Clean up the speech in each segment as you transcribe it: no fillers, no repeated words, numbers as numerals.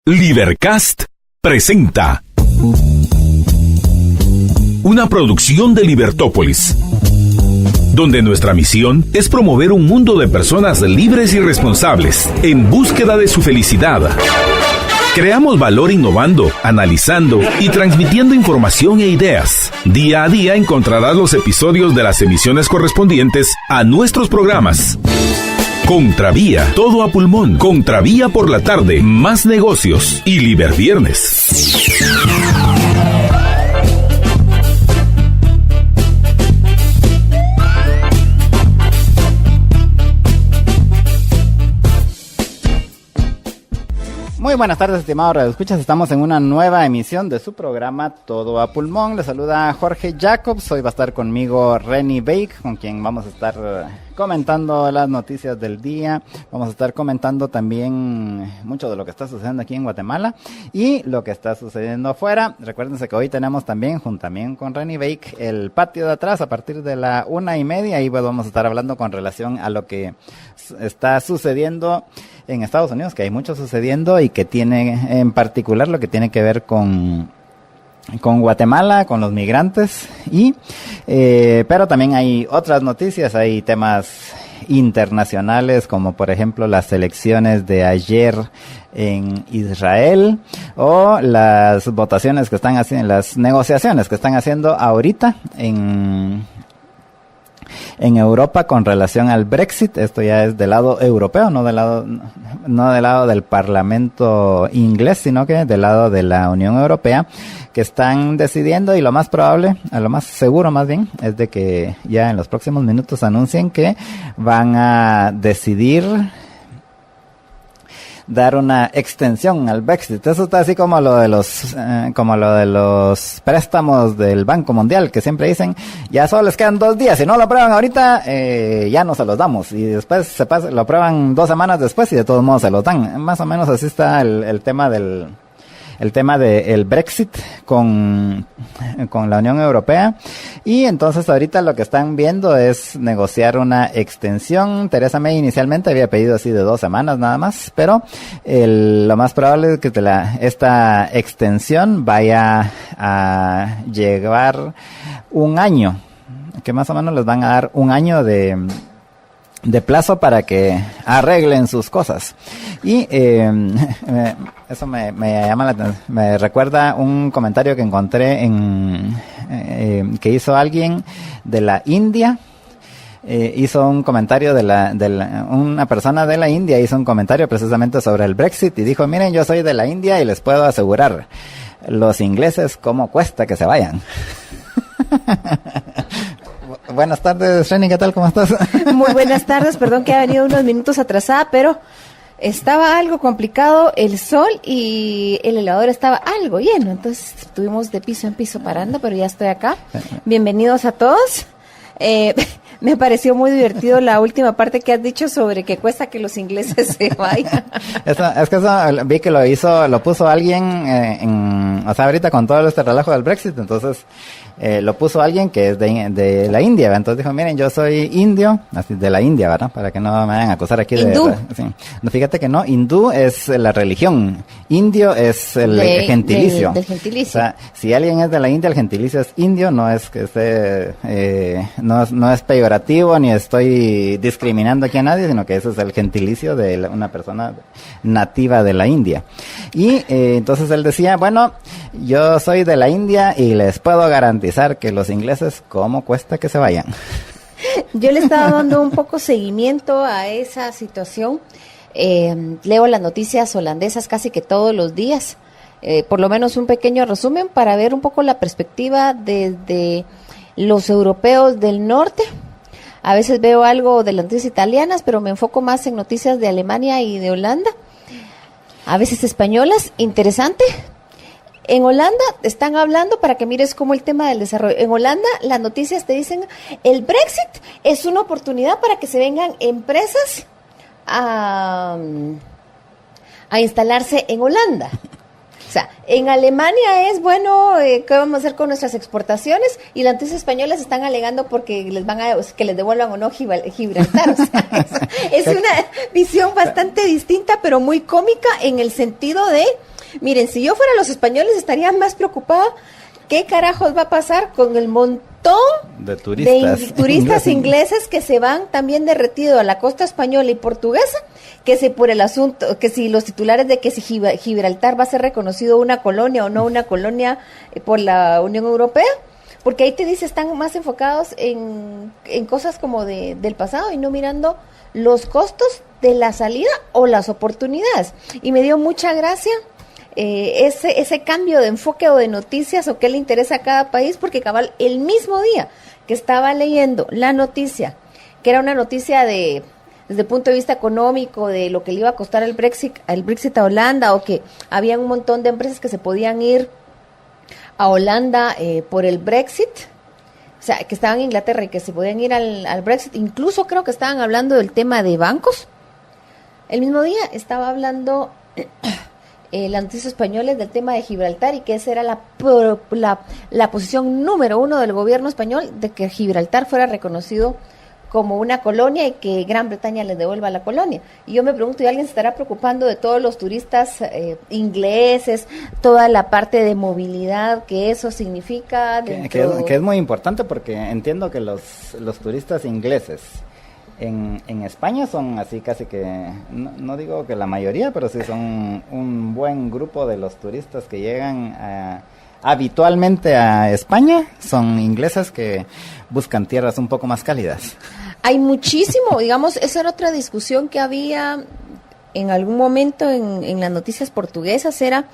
Libercast presenta una producción de Libertópolis, donde nuestra misión es promover un mundo de personas libres y responsables en búsqueda de su felicidad. Creamos valor innovando, analizando y transmitiendo información e ideas. Día a día encontrarás los episodios de las emisiones correspondientes a nuestros programas. Contravía, todo a pulmón. Contravía por la tarde, más negocios y Liberviernes. Muy buenas tardes, estimados radioescuchas. Estamos en una nueva emisión de su programa Todo a Pulmón. Les saluda Jorge Jacobs. Hoy va a estar conmigo Renny Bake, con quien vamos a estar comentando las noticias del día. Vamos a estar comentando también mucho de lo que está sucediendo aquí en Guatemala y lo que está sucediendo afuera. Recuérdense que hoy tenemos también, también con Renny Bake, el patio de atrás a partir de la 1:30. Ahí pues vamos a estar hablando con relación a lo que está sucediendo en Estados Unidos, que hay mucho sucediendo y que tiene en particular lo que tiene que ver con Guatemala, con los migrantes, pero también hay otras noticias, hay temas internacionales como por ejemplo las elecciones de ayer en Israel o las votaciones que están haciendo, las negociaciones que están haciendo ahorita en Europa con relación al Brexit. Esto ya es del lado europeo, no del lado del Parlamento inglés, sino que del lado de la Unión Europea, que están decidiendo, y lo más probable, lo más seguro más bien, es de que ya en los próximos minutos anuncien que van a decidir dar una extensión al Brexit. Eso está así como lo de los préstamos del Banco Mundial, que siempre dicen, ya solo les quedan 2 días, si no lo aprueban ahorita, ya no se los damos, y después lo aprueban 2 semanas después y de todos modos se los dan. Más o menos así está el tema del Brexit con la Unión Europea. Y entonces ahorita lo que están viendo es negociar una extensión. Theresa May inicialmente había pedido así de 2 semanas nada más, pero lo más probable es que esta extensión vaya a llevar 1 año, que más o menos les van a dar 1 año de plazo para que arreglen sus cosas. Y eso me llama la atención. Me recuerda un comentario que encontré que hizo alguien de la India. Hizo un comentario una persona de la India hizo un comentario precisamente sobre el Brexit y dijo: miren, yo soy de la India y les puedo asegurar, los ingleses cómo cuesta que se vayan. Buenas tardes, Renny, ¿qué tal? ¿Cómo estás? Muy buenas tardes, perdón que ha venido unos minutos atrasada, pero estaba algo complicado el sol y el elevador estaba algo lleno, entonces estuvimos de piso en piso parando, pero ya estoy acá. Bienvenidos a todos. Me pareció muy divertido la última parte que has dicho sobre que cuesta que los ingleses se vayan. Es que eso vi que lo puso alguien o sea, ahorita con todo este relajo del Brexit, entonces lo puso alguien que es de la India, ¿verdad? Entonces dijo: miren, yo soy indio, así de la India, ¿verdad? Para que no me vayan a acusar aquí ¿Hindú? Sí. No, fíjate que no, hindú es la religión, indio es el gentilicio. Del gentilicio. O sea, si alguien es de la India, el gentilicio es indio, no es que esté, no es peyorativo, ni estoy discriminando aquí a nadie, sino que ese es el gentilicio de una persona nativa de la India. Y entonces él decía: bueno, yo soy de la India y les puedo garantizar que los ingleses, ¿cómo cuesta que se vayan? Yo le estaba dando un poco seguimiento a esa situación. Leo las noticias holandesas casi que todos los días, por lo menos un pequeño resumen para ver un poco la perspectiva desde los europeos del norte. A veces veo algo de las noticias italianas, pero me enfoco más en noticias de Alemania y de Holanda. A veces españolas. Interesante. En Holanda están hablando, para que mires cómo el tema del desarrollo. En Holanda las noticias te dicen: el Brexit es una oportunidad para que se vengan empresas a instalarse en Holanda. O sea, en Alemania es bueno, ¿qué vamos a hacer con nuestras exportaciones? Y las noticias españolas están alegando porque les van a que les devuelvan o no Gibraltar. O sea, es una visión bastante distinta, pero muy cómica en el sentido de, miren, si yo fuera los españoles estaría más preocupada. ¿Qué carajos va a pasar con el montón de turistas ingleses que se van también derretido a la costa española y portuguesa? Que si por el asunto, que si los titulares de que si Gibraltar va a ser reconocido una colonia o no una colonia por la Unión Europea, porque ahí te dice están más enfocados en cosas como del pasado y no mirando los costos de la salida o las oportunidades. Y me dio mucha gracia ese cambio de enfoque o de noticias o qué le interesa a cada país, porque cabal el mismo día que estaba leyendo la noticia, que era una noticia desde el punto de vista económico, de lo que le iba a costar el Brexit a Holanda, o que había un montón de empresas que se podían ir a Holanda por el Brexit, o sea, que estaban en Inglaterra y que se podían ir al Brexit, incluso creo que estaban hablando del tema de bancos. El mismo día estaba hablando las noticias españolas del tema de Gibraltar y que esa era la posición número 1 del gobierno español, de que Gibraltar fuera reconocido como una colonia y que Gran Bretaña le devuelva la colonia. Y yo me pregunto, ¿y alguien se estará preocupando de todos los turistas ingleses, toda la parte de movilidad que eso significa? Que es muy importante, porque entiendo que los turistas ingleses en España son así casi que, no digo que la mayoría, pero sí son un buen grupo de los turistas que llegan habitualmente a España, son ingleses que buscan tierras un poco más cálidas. Hay muchísimo, digamos, esa era otra discusión que había en algún momento en las noticias portuguesas, era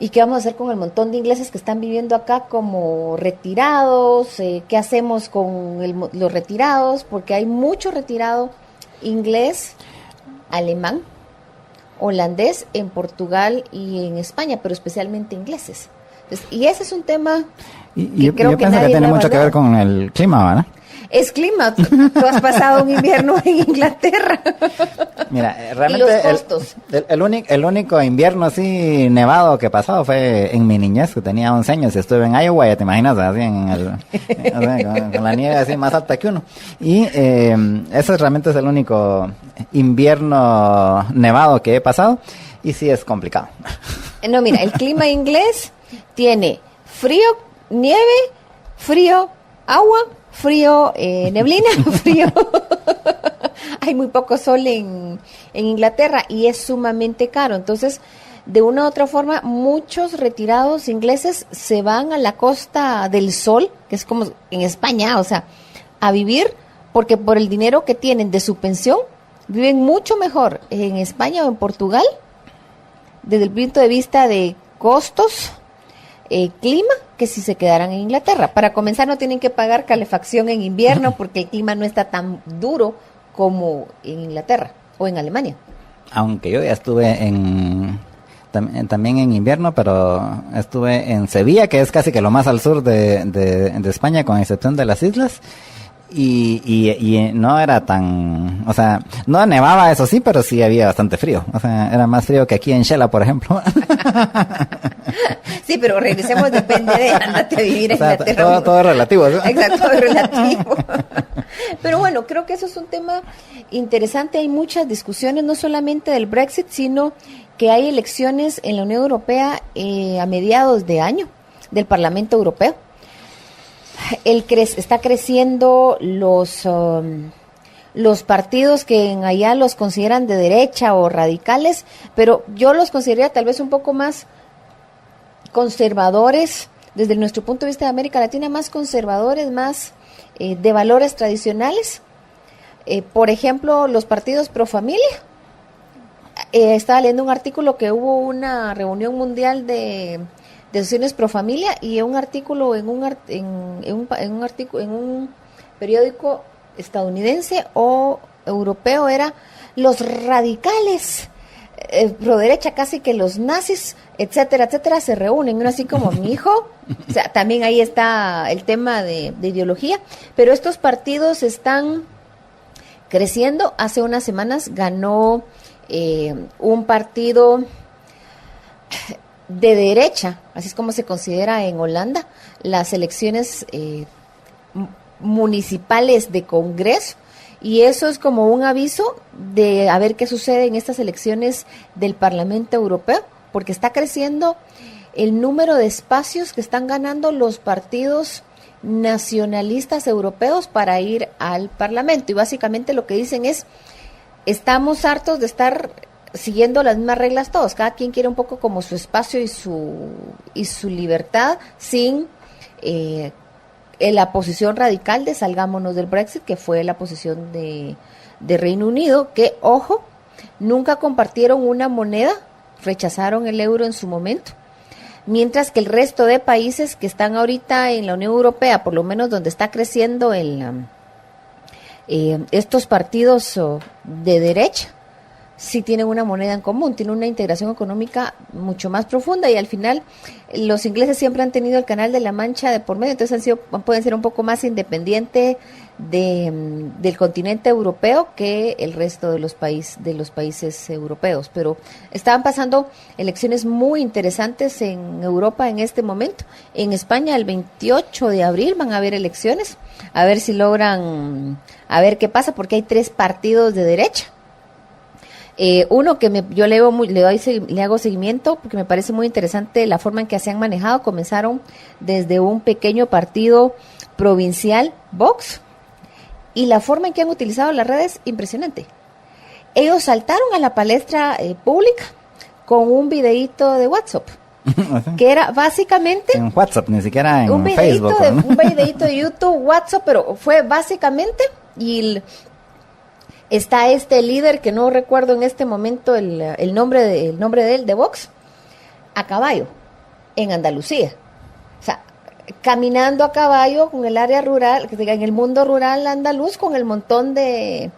¿y qué vamos a hacer con el montón de ingleses que están viviendo acá como retirados? ¿Qué hacemos con los retirados? Porque hay mucho retirado inglés, alemán, holandés en Portugal y en España, pero especialmente ingleses. Entonces, y ese es un tema yo pienso que tiene mucho que ver con el clima, ¿verdad? Es clima. Tú has pasado un invierno en Inglaterra. Mira, realmente el único invierno así nevado que he pasado fue en mi niñez, que tenía 11 años y estuve en Iowa, ya te imaginas, así con la nieve así más alta que uno. Y ese realmente es el único invierno nevado que he pasado y sí es complicado. No, mira, el clima inglés tiene frío, nieve, frío, agua, frío, neblina, frío. Hay muy poco sol en Inglaterra y es sumamente caro. Entonces, de una u otra forma, muchos retirados ingleses se van a la Costa del Sol, que es como en España, o sea, a vivir, porque por el dinero que tienen de su pensión, viven mucho mejor en España o en Portugal, desde el punto de vista de costos, clima, que si se quedaran en Inglaterra. Para comenzar, no tienen que pagar calefacción en invierno porque el clima no está tan duro como en Inglaterra o en Alemania. Aunque yo ya estuve también en invierno, pero estuve en Sevilla, que es casi que lo más al sur de España, con excepción de las islas. Y no era tan, o sea, no nevaba, eso sí, pero sí había bastante frío. O sea, era más frío que aquí en Shela, por ejemplo. Sí, pero regresemos, depende de andate a vivir en Inglaterra. Todo es relativo, ¿no? Exacto, todo es relativo. Pero bueno, creo que eso es un tema interesante. Hay muchas discusiones, no solamente del Brexit, sino que hay elecciones en la Unión Europea a mediados de año del Parlamento Europeo. Está creciendo los partidos que allá los consideran de derecha o radicales, pero yo los consideraría tal vez un poco más conservadores, desde nuestro punto de vista de América Latina, más conservadores, más de valores tradicionales. Por ejemplo, los partidos pro familia. Estaba leyendo un artículo que hubo una reunión mundial de asociaciones pro familia y un artículo en un periódico estadounidense o europeo era los radicales pro derecha, casi que los nazis, etcétera, etcétera, se reúnen, ¿no? Así como mi hijo, o sea, también ahí está el tema de ideología, pero estos partidos están creciendo. Hace unas semanas ganó un partido de derecha, así es como se considera en Holanda, las elecciones municipales de Congreso, y eso es como un aviso de a ver qué sucede en estas elecciones del Parlamento Europeo, porque está creciendo el número de espacios que están ganando los partidos nacionalistas europeos para ir al Parlamento, y básicamente lo que dicen es: estamos hartos de estar siguiendo las mismas reglas todos, cada quien quiere un poco como su espacio y su libertad, sin la posición radical de salgámonos del Brexit, que fue la posición de Reino Unido, que, ojo, nunca compartieron una moneda, rechazaron el euro en su momento, mientras que el resto de países que están ahorita en la Unión Europea, por lo menos donde está creciendo estos partidos de derecha, sí tienen una moneda en común, tienen una integración económica mucho más profunda, y al final los ingleses siempre han tenido el Canal de la Mancha de por medio, entonces pueden ser un poco más independientes del continente europeo que el resto de los países europeos. Pero estaban pasando elecciones muy interesantes en Europa en este momento. En España el 28 de abril van a haber elecciones, a ver si logran, a ver qué pasa, porque hay 3 partidos de derecha. Uno que yo le hago seguimiento porque me parece muy interesante la forma en que se han manejado. Comenzaron desde un pequeño partido provincial, Vox, y la forma en que han utilizado las redes, impresionante. Ellos saltaron a la palestra pública con un videíto de WhatsApp, que era básicamente... En WhatsApp, ni siquiera en Facebook. Un videíto de YouTube, WhatsApp, pero fue básicamente... Está este líder, que no recuerdo en este momento el nombre de él, de Vox, a caballo, en Andalucía. O sea, caminando a caballo con el área rural, en el mundo rural andaluz, con el montón de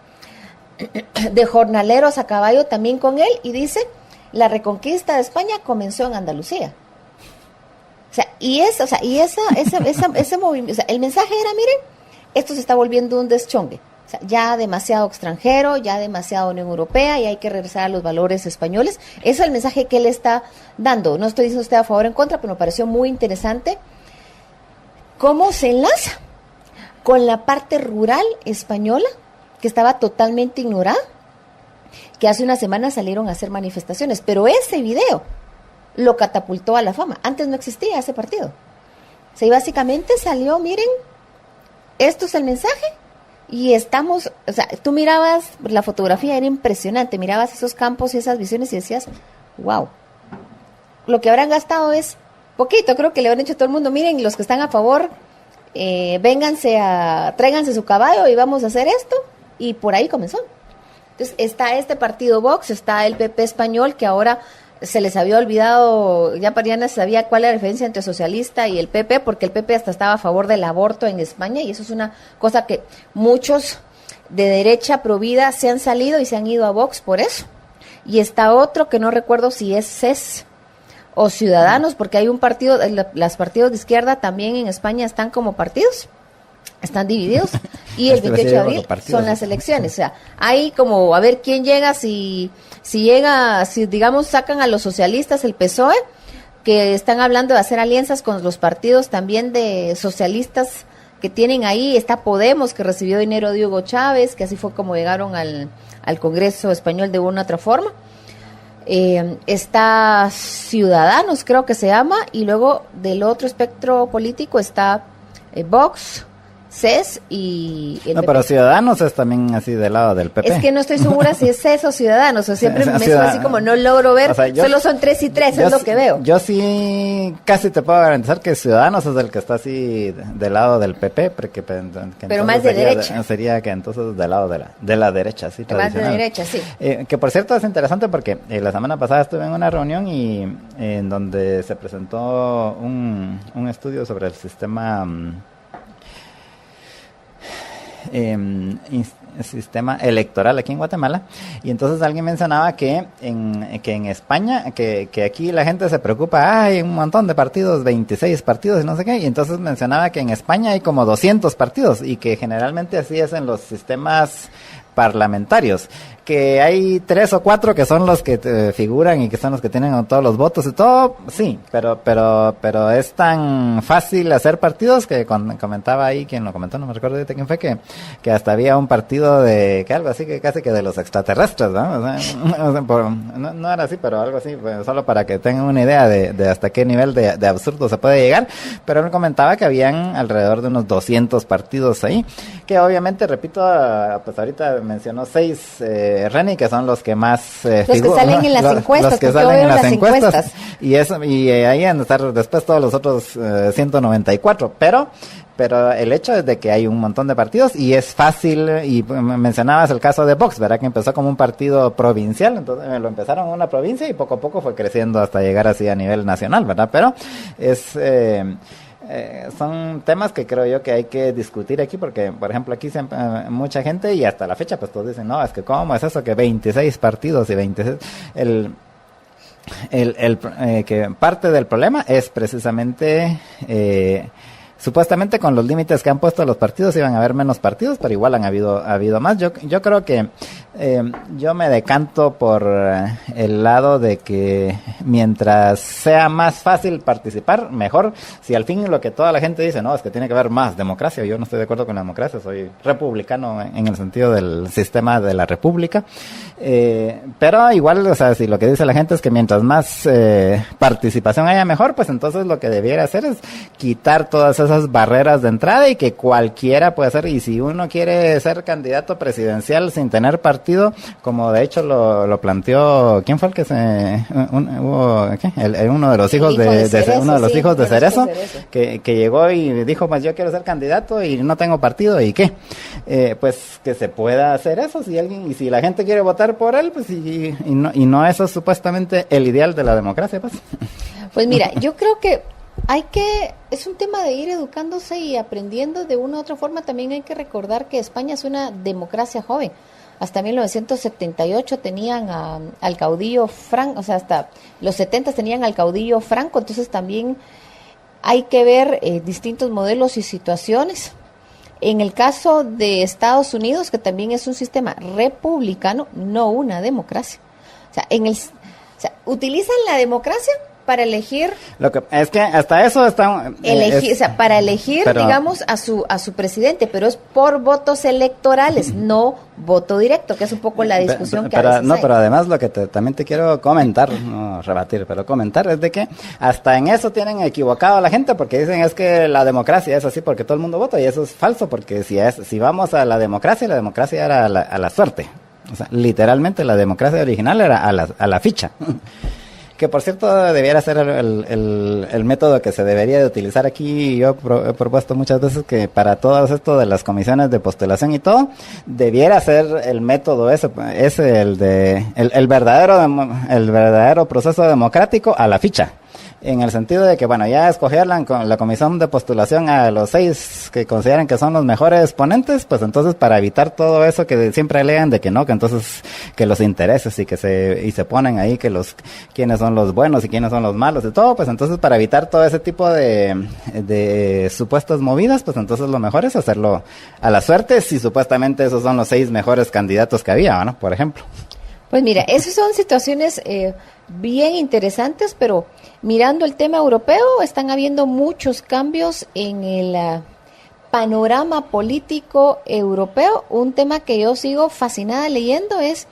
jornaleros a caballo también con él, y dice: la reconquista de España comenzó en Andalucía. O sea, ese movimiento, o sea, el mensaje era: miren, esto se está volviendo un deschongue. O sea, ya demasiado extranjero, ya demasiado Unión Europea, y hay que regresar a los valores españoles. Ese es el mensaje que él está dando. No estoy diciendo usted a favor o en contra, pero me pareció muy interesante cómo se enlaza con la parte rural española, que estaba totalmente ignorada, que hace unas semanas salieron a hacer manifestaciones, pero ese video lo catapultó a la fama. Antes no existía ese partido. O sea, y básicamente salió: miren, esto es el mensaje. Y estamos, o sea, tú mirabas la fotografía, era impresionante, mirabas esos campos y esas visiones y decías: wow, lo que habrán gastado es poquito. Creo que le han dicho a todo el mundo: miren, los que están a favor, tráiganse su caballo y vamos a hacer esto, y por ahí comenzó. Entonces está este partido Vox, está el PP español, que ahora se les había olvidado, ya no se sabía cuál era la diferencia entre socialista y el PP, porque el PP hasta estaba a favor del aborto en España, y eso es una cosa que muchos de derecha provida se han salido y se han ido a Vox por eso. Y está otro que no recuerdo si es CES o Ciudadanos, porque hay un partido, los partidos de izquierda también en España están como partidos, están divididos, y el 28 de abril son las elecciones. O sea, hay como a ver quién llega, si digamos sacan a los socialistas, el PSOE, que están hablando de hacer alianzas con los partidos también de socialistas que tienen ahí. Está Podemos, que recibió dinero de Hugo Chávez, que así fue como llegaron al Congreso español de una u otra forma. Está Ciudadanos, creo que se llama, y luego del otro espectro político está Vox, CES y el PP. Pero Ciudadanos es también así del lado del PP. Es que no estoy segura si es CES o Ciudadanos, o siempre me suena así como no logro ver, o sea, solo son 3 y 3, es lo que veo. Yo sí casi te puedo garantizar que Ciudadanos es el que está así del lado del PP, porque pero más de derecha. Sería que entonces del lado de la derecha, sí, tradicional. Más de derecha, sí. Que por cierto es interesante porque la semana pasada estuve en una reunión y en donde se presentó un estudio sobre el sistema sistema electoral aquí en Guatemala, y entonces alguien mencionaba que en España, que aquí la gente se preocupa, hay un montón de partidos, 26 partidos y no sé qué, y entonces mencionaba que en España hay como 200 partidos, y que generalmente así es en los sistemas parlamentarios, que hay 3 o 4 que son los que figuran y que son los que tienen todos los votos y todo, sí, pero es tan fácil hacer partidos que comentaba ahí, quien lo comentó, no me recuerdo ahorita quién fue, que hasta había un partido que algo así que casi que de los extraterrestres, ¿no? O sea, no era así, pero algo así, pues, solo para que tengan una idea de hasta qué nivel de absurdo se puede llegar, pero él comentaba que habían alrededor de unos 200 partidos ahí, que obviamente, repito, pues ahorita mencionó 6, Reni, que son los que más los que salen en las encuestas, los que salen en las encuestas. Y ahí han de estar después todos los otros 194, pero el hecho es de que hay un montón de partidos y es fácil, y mencionabas el caso de Vox, ¿verdad? Que empezó como un partido provincial, entonces lo empezaron en una provincia y poco a poco fue creciendo hasta llegar así a nivel nacional, ¿verdad? Pero son temas que creo yo que hay que discutir aquí, porque por ejemplo aquí siempre, mucha gente, y hasta la fecha pues todos dicen, no, es que cómo es eso que 26 partidos y 26, que parte del problema es precisamente supuestamente con los límites que han puesto los partidos iban a haber menos partidos, pero igual han habido más. Yo creo que yo me decanto por el lado de que mientras sea más fácil participar, mejor. Si al fin lo que toda la gente dice, no, es que tiene que haber más democracia, yo no estoy de acuerdo con la democracia, soy republicano en el sentido del sistema de la república, pero igual, o sea, si lo que dice la gente es que mientras más participación haya mejor, pues entonces lo que debiera hacer es quitar todas esas barreras de entrada y que cualquiera puede ser, y si uno quiere ser candidato presidencial sin tener partido, como de hecho lo planteó, ¿quién fue el que uno de los hijos uno de los hijos de Cerezo, que llegó y dijo, pues yo quiero ser candidato y no tengo partido, ¿y qué? Pues que se pueda hacer eso, y si la gente quiere votar por él, pues y no eso es supuestamente el ideal de la democracia, pues. Pues mira, yo creo que es un tema de ir educándose y aprendiendo de una u otra forma. También hay que recordar que España es una democracia joven. Hasta 1978 tenían al caudillo Franco, o sea, hasta los 70 tenían al caudillo Franco, entonces también hay que ver distintos modelos y situaciones. En el caso de Estados Unidos, que también es un sistema republicano, no una democracia. O sea, utilizan la democracia para elegir. Lo que es que hasta eso están para elegir, digamos, a su presidente, pero es por votos electorales, no voto directo, que es un poco la discusión que a veces hay. Pero además lo que también te quiero comentar, no rebatir, pero comentar es de que hasta en eso tienen equivocado a la gente, porque dicen es que la democracia es así porque todo el mundo vota, y eso es falso, porque si vamos a la democracia era a la suerte. O sea, literalmente la democracia original era a la ficha. Que por cierto debiera ser el método que se debería de utilizar aquí. Yo he propuesto muchas veces que para todo esto de las comisiones de postulación y todo, debiera ser el método ese el verdadero proceso democrático a la ficha. En el sentido de que, bueno, ya escoger la comisión de postulación a los 6 que consideran que son los mejores ponentes, pues entonces para evitar todo eso que siempre alegan de que no, que entonces que los intereses y se ponen ahí que quiénes son los buenos y quiénes son los malos y todo, pues entonces para evitar todo ese tipo de supuestas movidas, pues entonces lo mejor es hacerlo a la suerte, si supuestamente esos son los 6 mejores candidatos que había, ¿no? Por ejemplo. Pues mira, esas son situaciones bien interesantes, pero mirando el tema europeo, están habiendo muchos cambios en el panorama político europeo. Un tema que yo sigo fascinada leyendo es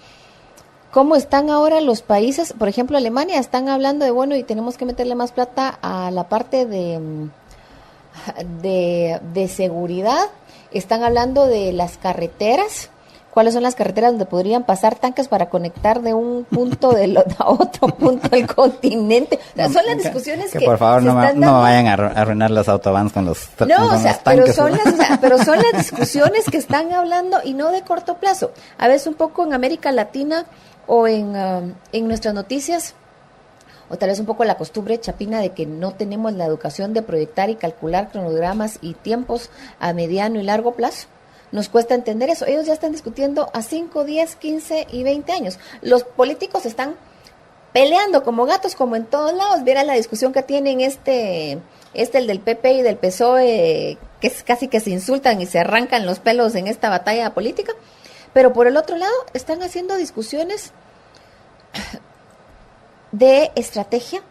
cómo están ahora los países, por ejemplo Alemania, están hablando de, bueno, y tenemos que meterle más plata a la parte de seguridad, están hablando de las carreteras. ¿Cuáles son las carreteras donde podrían pasar tanques para conectar de un punto a otro punto del continente? O sea, son las discusiones que por favor no vayan a arruinar los autobans con los tanques. Pero son las discusiones que están hablando, y no de corto plazo. A veces un poco en América Latina o en nuestras noticias, o tal vez un poco la costumbre chapina de que no tenemos la educación de proyectar y calcular cronogramas y tiempos a mediano y largo plazo. Nos cuesta entender eso. Ellos ya están discutiendo a 5, 10, 15 y 20 años. Los políticos están peleando como gatos, como en todos lados. Vieran la discusión que tienen el del PP y del PSOE, que es casi que se insultan y se arrancan los pelos en esta batalla política. Pero por el otro lado, están haciendo discusiones de estrategia,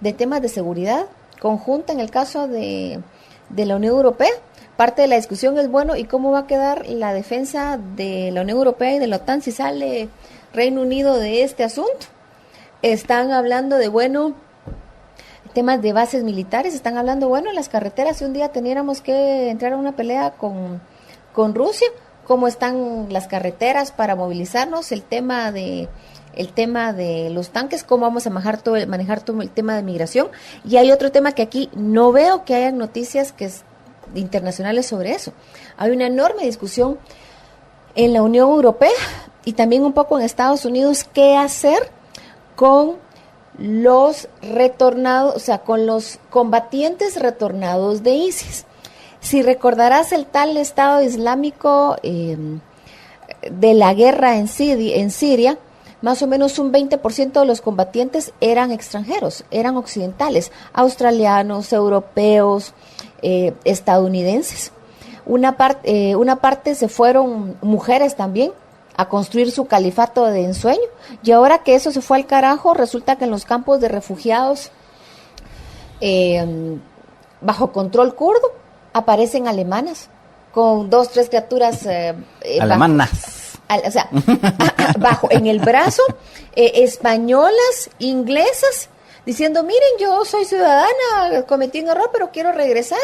de temas de seguridad conjunta en el caso de la Unión Europea. Parte de la discusión es, bueno, ¿y cómo va a quedar la defensa de la Unión Europea y de la OTAN si sale Reino Unido de este asunto? Están hablando de, bueno, temas de bases militares, están hablando, bueno, las carreteras, si un día teniéramos que entrar a una pelea con Rusia, ¿cómo están las carreteras para movilizarnos? El tema de los tanques, cómo vamos a manejar todo el tema de migración. Y hay otro tema que aquí no veo que hayan noticias internacionales sobre eso. Hay una enorme discusión en la Unión Europea y también un poco en Estados Unidos, qué hacer con los retornados, o sea, con los combatientes retornados de ISIS. Si recordarás el tal Estado Islámico de la guerra en Siria, más o menos un 20% de los combatientes eran extranjeros, eran occidentales, australianos, europeos, estadounidenses. Una parte se fueron mujeres también a construir su califato de ensueño, y ahora que eso se fue al carajo, resulta que en los campos de refugiados bajo control kurdo aparecen alemanas con 2, 3 criaturas alemanas, en el brazo, españolas, inglesas, diciendo, miren, yo soy ciudadana, cometí un error, pero quiero regresar.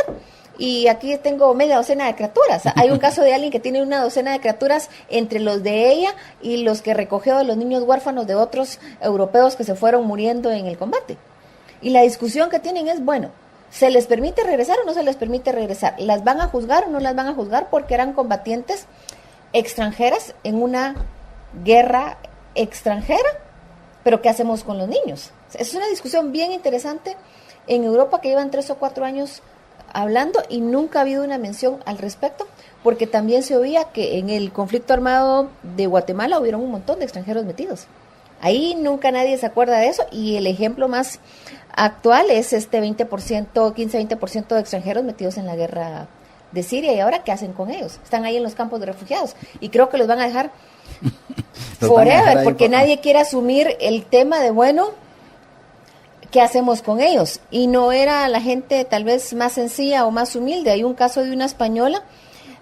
Y aquí tengo media docena de criaturas. Hay un caso de alguien que tiene una docena de criaturas entre los de ella y los que recogió de los niños huérfanos de otros europeos que se fueron muriendo en el combate. Y la discusión que tienen es, bueno, ¿se les permite regresar o no se les permite regresar? ¿Las van a juzgar o no las van a juzgar porque eran combatientes extranjeras en una guerra extranjera? ¿Pero qué hacemos con los niños? Es una discusión bien interesante en Europa que llevan 3 o 4 años hablando y nunca ha habido una mención al respecto, porque también se oía que en el conflicto armado de Guatemala hubieron un montón de extranjeros metidos. Ahí nunca nadie se acuerda de eso, y el ejemplo más actual es este 15-20% de extranjeros metidos en la guerra de Siria. ¿Y ahora qué hacen con ellos? Están ahí en los campos de refugiados y creo que los van a dejar forever, porque nadie quiere asumir el tema de, bueno, ¿qué hacemos con ellos? Y no era la gente tal vez más sencilla o más humilde. Hay un caso de una española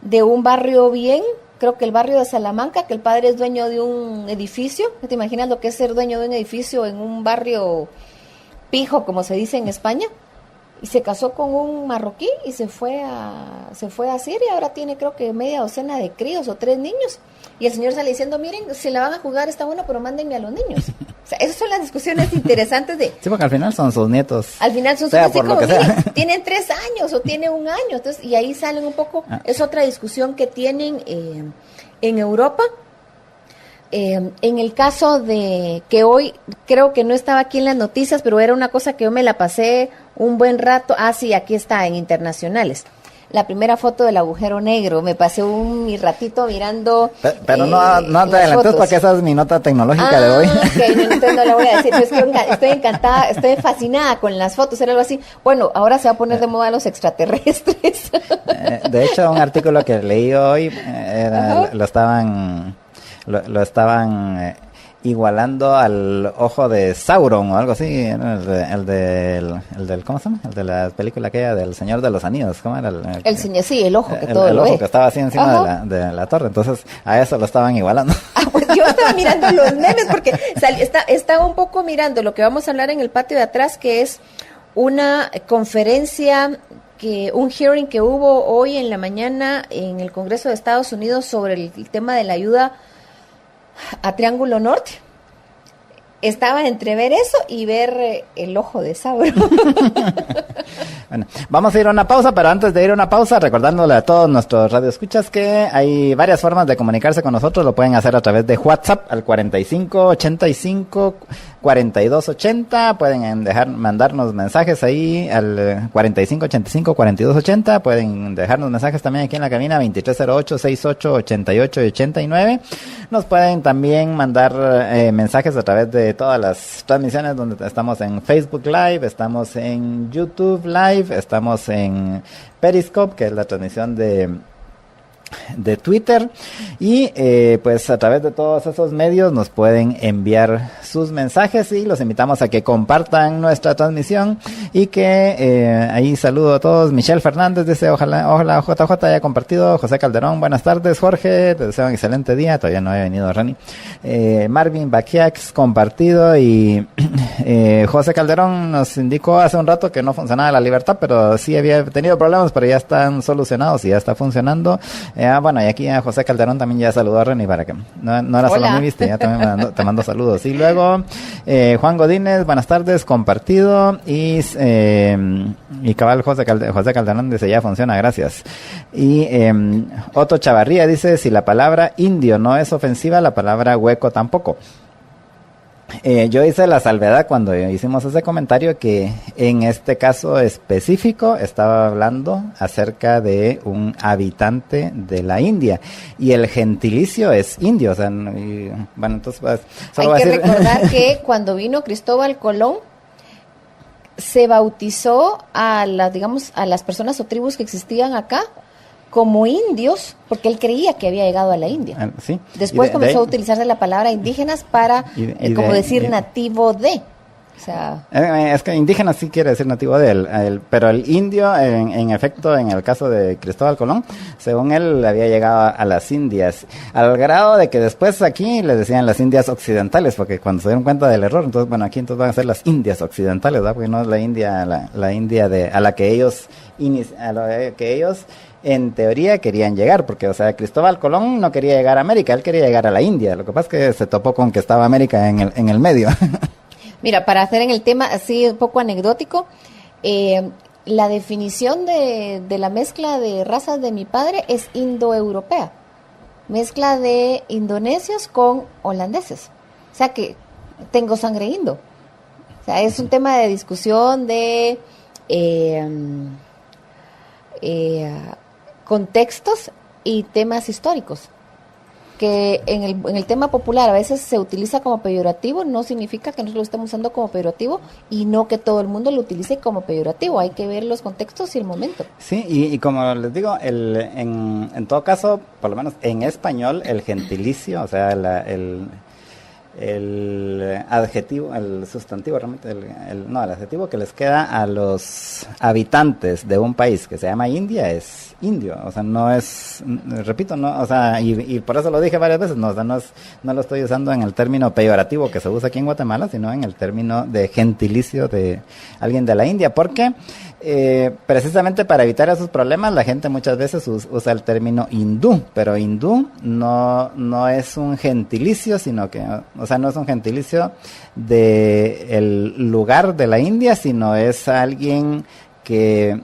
de un barrio bien, creo que el barrio de Salamanca, que el padre es dueño de un edificio. ¿Te imaginas lo que es ser dueño de un edificio en un barrio pijo, como se dice en España? Y se casó con un marroquí y se fue a Siria. Ahora tiene creo que media docena de críos o 3 niños. Y el señor sale diciendo, miren, si la van a jugar está bueno, pero mándenme a los niños. O sea, esas son las discusiones interesantes de... Sí, porque al final son sus nietos. Al final son sus nietos, como, miren, tienen 3 años o tiene 1 año. Entonces, y ahí salen un poco, es otra discusión que tienen en Europa. En el caso de que hoy, creo que no estaba aquí en las noticias, pero era una cosa que yo me la pasé un buen rato. Ah, sí, aquí está, en internacionales. La primera foto del agujero negro. Me pasé mi ratito mirando. Pero no te adelantes porque esa es mi nota tecnológica de hoy. Ok, entonces no la voy a decir. Pero es que estoy encantada, estoy fascinada con las fotos. Era algo así. Bueno, ahora se va a poner de moda los extraterrestres. De hecho, un artículo que leí hoy lo estaban igualando al ojo de Sauron o algo así, el del ¿cómo se llama? El de la película aquella del Señor de los Anillos, ¿cómo era? El señor, sí, el ojo que todo el lo ojo ve. Que estaba así encima de la torre, entonces a eso lo estaban igualando. Pues yo estaba mirando los memes porque estaba un poco mirando lo que vamos a hablar en el patio de atrás, que es una conferencia, un hearing que hubo hoy en la mañana en el Congreso de Estados Unidos sobre el tema de la ayuda a Triángulo Norte. Estaba entre ver eso y ver el ojo de Sauron. Bueno, vamos a ir a una pausa, pero antes de ir a una pausa, recordándole a todos nuestros radioescuchas que hay varias formas de comunicarse con nosotros. Lo pueden hacer a través de WhatsApp al 4585-4280. Pueden mandarnos mensajes ahí al 4585-4280. Pueden dejarnos mensajes también aquí en la cabina 2308-6888 y 89. Nos pueden también mandar mensajes a través de todas las transmisiones donde estamos en Facebook Live, estamos en YouTube Live, estamos en Periscope, que es la transmisión de Twitter, y pues a través de todos esos medios nos pueden enviar sus mensajes, y los invitamos a que compartan nuestra transmisión, y que ahí saludo a todos. Michelle Fernández dice ojalá JJ haya compartido. José Calderón, buenas tardes Jorge, te deseo un excelente día, todavía no había venido Rani. Marvin Baquiax compartido, y José Calderón nos indicó hace un rato que no funcionaba la libertad, pero sí había tenido problemas, pero ya están solucionados y ya está funcionando. Bueno, y aquí a José Calderón también ya saludó a Reni para que no era solo mi viste, ya también te mando saludos. Y luego Juan Godínez, buenas tardes, compartido, y cabal José Calderón dice ya funciona, gracias. Y Otto Chavarría dice si la palabra indio no es ofensiva, la palabra hueco tampoco. Yo hice la salvedad cuando hicimos ese comentario que en este caso específico estaba hablando acerca de un habitante de la India, y el gentilicio es indio, o sea, bueno, entonces pues, solo hay que recordar que cuando vino Cristóbal Colón se bautizó a las personas o tribus que existían acá como indios, porque él creía que había llegado a la India. Sí. Después comenzó a utilizarse la palabra indígenas para, decir nativo de. O sea, es que indígena sí quiere decir nativo de él, pero el indio, en efecto, en el caso de Cristóbal Colón, según él, había llegado a las Indias, al grado de que después aquí le decían las Indias occidentales, porque cuando se dieron cuenta del error, entonces, bueno, aquí entonces van a ser las Indias occidentales, ¿verdad? Porque no es la India, la India a la que ellos en teoría querían llegar, porque, o sea, Cristóbal Colón no quería llegar a América, él quería llegar a la India. Lo que pasa es que se topó con que estaba América en el medio. Mira, para hacer en el tema así un poco anecdótico, la definición de la mezcla de razas de mi padre es indoeuropea, mezcla de indonesios con holandeses. O sea que tengo sangre indo. O sea, es un tema de discusión de contextos y temas históricos, que en el tema popular a veces se utiliza como peyorativo, no significa que nosotros lo estemos usando como peyorativo, y no que todo el mundo lo utilice como peyorativo. Hay que ver los contextos y el momento. Sí, y como les digo, en todo caso, por lo menos en español, el gentilicio, o sea, el adjetivo, el sustantivo, realmente, el adjetivo que les queda a los habitantes de un país que se llama India es indio, o sea, no es, repito, no, o sea, y por eso lo dije varias veces, no, o sea, no lo estoy usando en el término peyorativo que se usa aquí en Guatemala, sino en el término de gentilicio de alguien de la India, porque precisamente para evitar esos problemas la gente muchas veces usa el término hindú, pero hindú no es un gentilicio, sino que, o sea, no es un gentilicio de el lugar de la India, sino es alguien que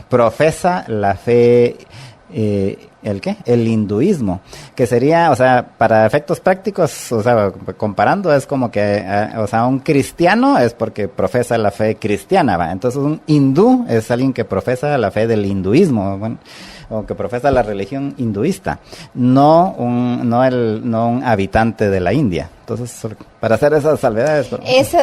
profesa la fe, el hinduismo, que sería, o sea, para efectos prácticos, o sea, comparando, es como que, o sea, un cristiano es porque profesa la fe cristiana, ¿va? Entonces un hindú es alguien que profesa la fe del hinduismo, bueno, o que profesa la religión hinduista, no un habitante de la India. Entonces, para hacer esas salvedades...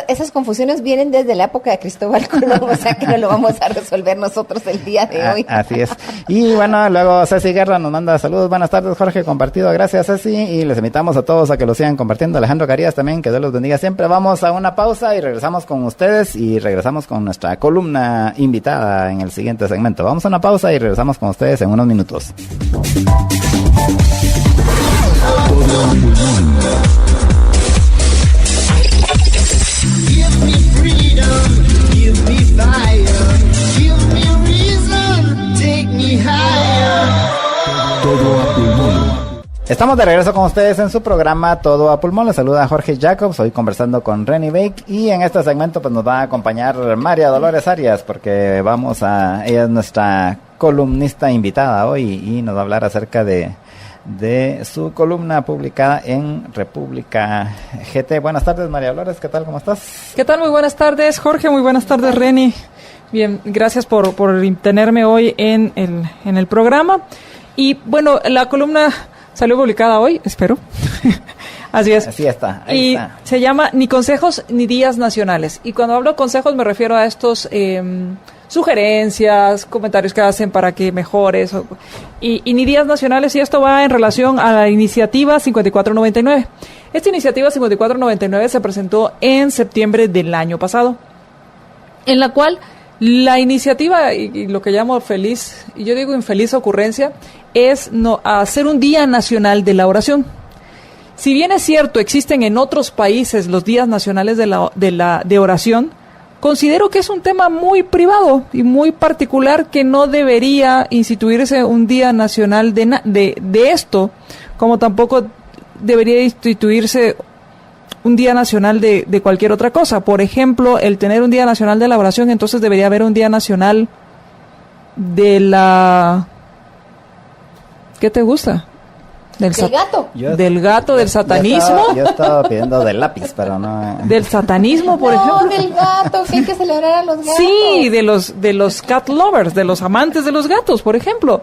Esas confusiones vienen desde la época de Cristóbal Colón, o sea que no lo vamos a resolver nosotros el día de hoy. Así es. Y bueno, luego Ceci Guerra nos manda saludos. Buenas tardes, Jorge, compartido. Gracias, Ceci. Y les invitamos a todos a que lo sigan compartiendo. Alejandro Carías también, que Dios los bendiga siempre. Vamos a una pausa y regresamos con ustedes, y regresamos con nuestra columna invitada en el siguiente segmento. Vamos a una pausa y regresamos con ustedes en unos minutos. Give me freedom, give me fire, give me reason, take me higher. Todo a pulmón. Estamos de regreso con ustedes en su programa Todo a Pulmón. Les saluda Jorge Jacobs, hoy conversando con Reni Bake, y en este segmento pues nos va a acompañar María Dolores Arias, porque ella es nuestra columnista invitada hoy, y nos va a hablar acerca de su columna publicada en República GT. Buenas tardes, María Dolores, ¿qué tal? ¿Cómo estás? ¿Qué tal? Muy buenas tardes, Jorge, muy buenas tardes, Reni. Bien, gracias por tenerme hoy en el programa. Y bueno, la columna salió publicada hoy, espero. Así es. Así está. Ahí está. Se llama Ni consejos ni días nacionales. Y cuando hablo de consejos me refiero a estos sugerencias, comentarios que hacen para que mejores, y ni días nacionales, y esto va en relación a la iniciativa 5499. Esta iniciativa 5499 se presentó en septiembre del año pasado, en la cual la iniciativa, y lo que llamo feliz, y yo digo infeliz ocurrencia, es hacer un Día Nacional de la Oración. Si bien es cierto, existen en otros países los días nacionales de oración, considero que es un tema muy privado y muy particular, que no debería instituirse un día nacional de esto, como tampoco debería instituirse un día nacional de cualquier otra cosa. Por ejemplo, el tener un día nacional de la oración, entonces debería haber un día nacional de la... ¿Qué te gusta? Del gato. Del gato, del satanismo. Yo estaba pidiendo del lápiz, pero no. Del satanismo, por ejemplo. No, del gato, que hay que celebrar a los gatos. Sí, de los cat lovers, de los amantes de los gatos, por ejemplo.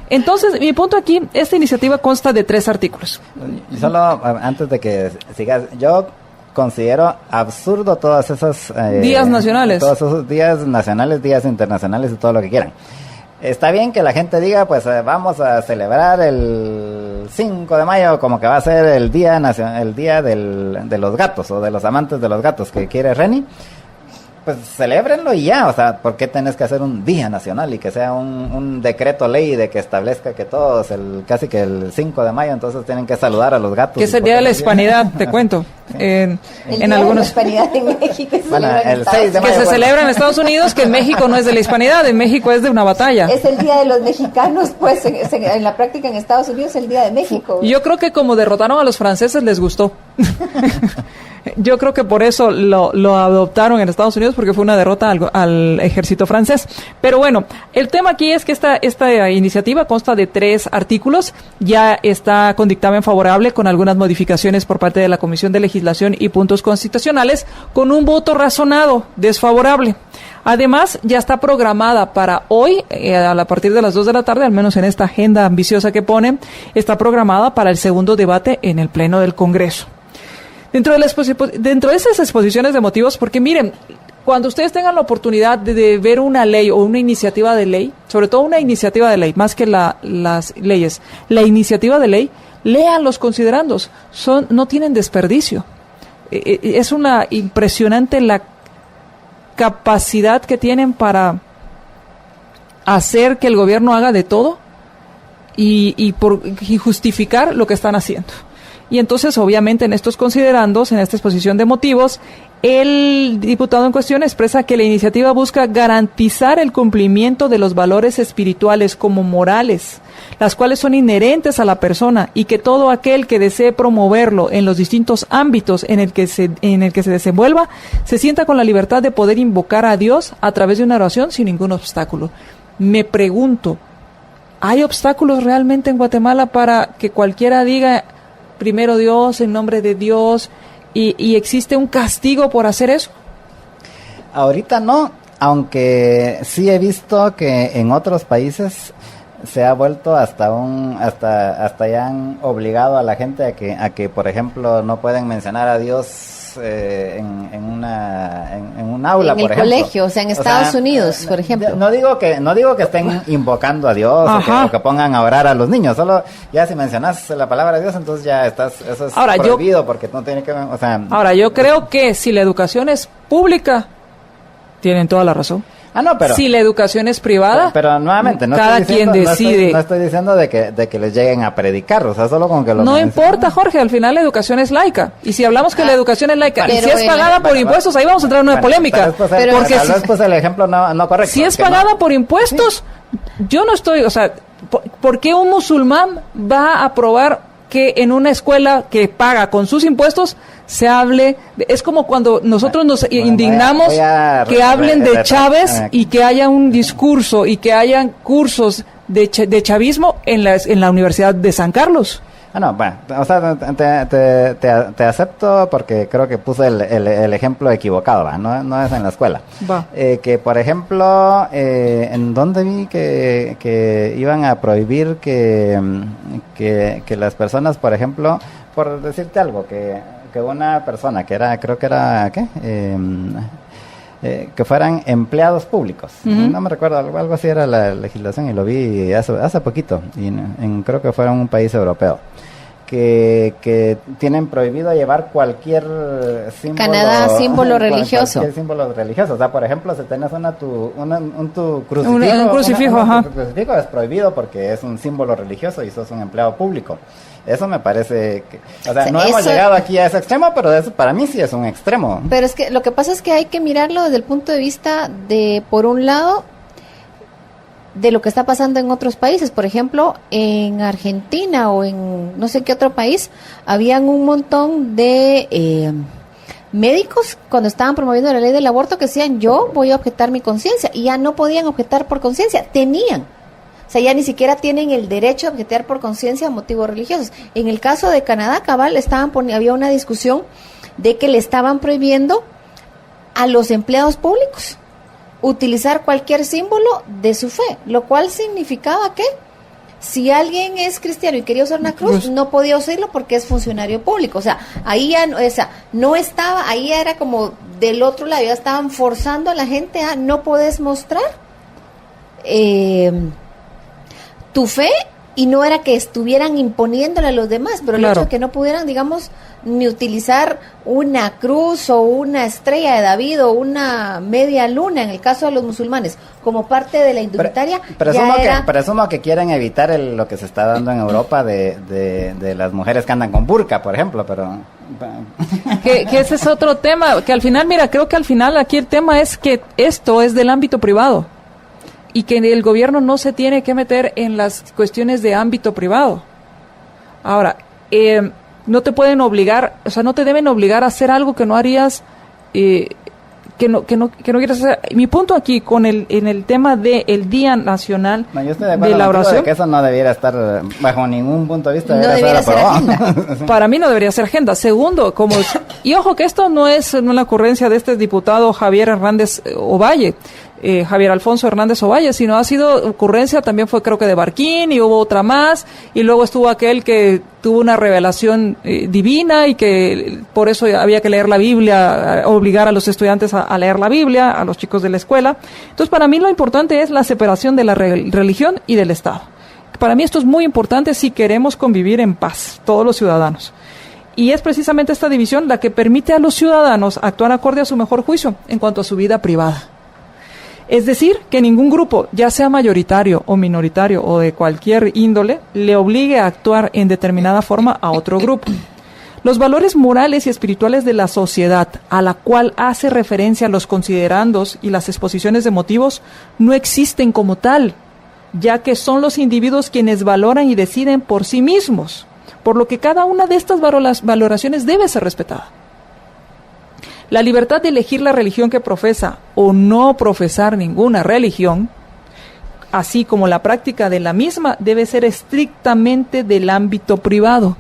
Entonces, mi punto aquí, esta iniciativa consta de 3 artículos. Solo antes de que sigas, yo considero absurdo todas esas... días nacionales. Todos esos días nacionales, días internacionales y todo lo que quieran. Está bien que la gente diga, pues vamos a celebrar el 5 de mayo como que va a ser el día de los gatos o de los amantes de los gatos que quiere Reni. Pues celébrenlo y ya, o sea, ¿por qué tenés que hacer un día nacional y que sea un decreto ley de que establezca que todos, casi que el 5 de mayo, entonces tienen que saludar a los gatos? Que es el Día de la Hispanidad, te cuento. Sí. El Día de la Hispanidad en México se celebra el 6 de mayo. Que se celebra en Estados Unidos, que en México no es de la Hispanidad, en México es de una batalla. Es el Día de los Mexicanos, pues, en la práctica en Estados Unidos es el Día de México. Yo creo que como derrotaron a los franceses, les gustó. Yo creo que por eso lo adoptaron en Estados Unidos, porque fue una derrota al ejército francés. Pero bueno, el tema aquí es que esta iniciativa consta de 3 artículos. Ya está con dictamen favorable, con algunas modificaciones por parte de la Comisión de Legislación y Puntos Constitucionales, con un voto razonado desfavorable. Además, ya está programada para hoy, a partir de las 2 de la tarde, al menos en esta agenda ambiciosa que ponen, está programada para el segundo debate en el Pleno del Congreso. Dentro de esas exposiciones de motivos, porque miren, cuando ustedes tengan la oportunidad de ver una ley o una iniciativa de ley, sobre todo una iniciativa de ley, más que las leyes, la iniciativa de ley, lean los considerandos, no tienen desperdicio. Es una impresionante la capacidad que tienen para hacer que el gobierno haga de todo y justificar lo que están haciendo. Y entonces, obviamente, en estos considerandos, en esta exposición de motivos, el diputado en cuestión expresa que la iniciativa busca garantizar el cumplimiento de los valores espirituales como morales, las cuales son inherentes a la persona, y que todo aquel que desee promoverlo en los distintos ámbitos en el que se desenvuelva, se sienta con la libertad de poder invocar a Dios a través de una oración sin ningún obstáculo. Me pregunto, ¿hay obstáculos realmente en Guatemala para que cualquiera diga primero Dios, en nombre de Dios, y existe un castigo por hacer eso? Ahorita no, aunque sí he visto que en otros países se ha vuelto hasta ya han obligado a la gente a que por ejemplo no pueden mencionar a Dios en un aula, por ejemplo. En el colegio, o sea, en Estados Unidos, por ejemplo. No digo que estén invocando a Dios o que pongan a orar a los niños, solo ya si mencionas la palabra de Dios, entonces ya eso es prohibido, porque no tiene que, o sea... Ahora, yo creo que si la educación es pública, tienen toda la razón. No, pero... Si la educación es privada, pero nuevamente, cada quien decide. No estoy diciendo de que les lleguen a predicar, o sea, solo con que lo no importa, Jorge, al final la educación es laica. Y si hablamos que la educación es laica, y si es pagada por impuestos, ahí vamos a entrar en una polémica. Pero porque tal vez pues el ejemplo no correcto. Si es pagada por impuestos, yo no estoy, o sea, ¿por qué un musulmán va a aprobar que en una escuela que paga con sus impuestos se hable? Es como cuando nosotros nos indignamos que hablen de Chávez y que haya un discurso y que hayan cursos de chavismo en la Universidad de San Carlos. Bueno, o sea, te acepto porque creo que puse el ejemplo equivocado, ¿va? No es en la escuela. Que, por ejemplo, ¿en dónde vi que iban a prohibir que las personas, por ejemplo, por decirte algo, que una persona que era, creo que era, ¿qué? que fueran empleados públicos. No me recuerdo, algo así era la legislación y lo vi hace poquito, y creo que fue en un país europeo. Que tienen prohibido llevar cualquier símbolo. Canadá, símbolo religioso. Cualquier símbolo religioso. O sea, por ejemplo, si tenés tu crucifijo. Un crucifijo, ajá. Tu crucifijo es prohibido porque es un símbolo religioso y sos un empleado público. Eso me parece que... O sea, no hemos llegado aquí a ese extremo, pero eso para mí sí es un extremo. Pero es que lo que pasa es que hay que mirarlo desde el punto de vista de, por un lado, de lo que está pasando en otros países. Por ejemplo, en Argentina o en no sé qué otro país, habían un montón de médicos cuando estaban promoviendo la ley del aborto que decían, yo voy a objetar mi conciencia, y ya no podían objetar por conciencia, tenían. O sea, ya ni siquiera tienen el derecho a objetar por conciencia a motivos religiosos. En el caso de Canadá, cabal, había una discusión de que le estaban prohibiendo a los empleados públicos utilizar cualquier símbolo de su fe, lo cual significaba que si alguien es cristiano y quería usar una cruz, no podía usarlo porque es funcionario público. O sea, ahí ya no estaba, ahí era como del otro lado, ya estaban forzando a la gente a no podés mostrar tu fe, y no era que estuvieran imponiéndole a los demás, pero el hecho de que no pudieran, digamos, ni utilizar una cruz o una estrella de David o una media luna, en el caso de los musulmanes, como parte de la indumentaria. Presumo que quieren evitar lo que se está dando en Europa de las mujeres que andan con burka, por ejemplo, pero... que ese es otro tema, que al final, creo que al final aquí el tema es que esto es del ámbito privado, y que el gobierno no se tiene que meter en las cuestiones de ámbito privado. Ahora, no te pueden obligar, o sea, no te deben obligar a hacer algo que no harías, que no quieres hacer. Mi punto aquí en el tema del Día Nacional de la Oración, de que eso no debiera estar bajo ningún punto de vista, no debería ser agenda. Para mí no debería ser agenda. Segundo, y ojo que esto no es la ocurrencia de este diputado Javier Hernández Ovalle, Javier Alfonso Hernández Ovalle, sino ha sido ocurrencia, también fue creo que de Barquín, y hubo otra más, y luego estuvo aquel que tuvo una revelación divina, y que por eso había que leer la Biblia, obligar a los estudiantes a leer la Biblia, a los chicos de la escuela. Entonces, para mí lo importante es la separación de la religión y del Estado. Para mí esto es muy importante si queremos convivir en paz, todos los ciudadanos. Y es precisamente esta división la que permite a los ciudadanos actuar acorde a su mejor juicio en cuanto a su vida privada. Es decir, que ningún grupo, ya sea mayoritario o minoritario o de cualquier índole, le obligue a actuar en determinada forma a otro grupo. Los valores morales y espirituales de la sociedad, a la cual hace referencia los considerandos y las exposiciones de motivos, no existen como tal, ya que son los individuos quienes valoran y deciden por sí mismos, por lo que cada una de estas valoraciones debe ser respetada. La libertad de elegir la religión que profesa o no profesar ninguna religión, así como la práctica de la misma, debe ser estrictamente del ámbito privado.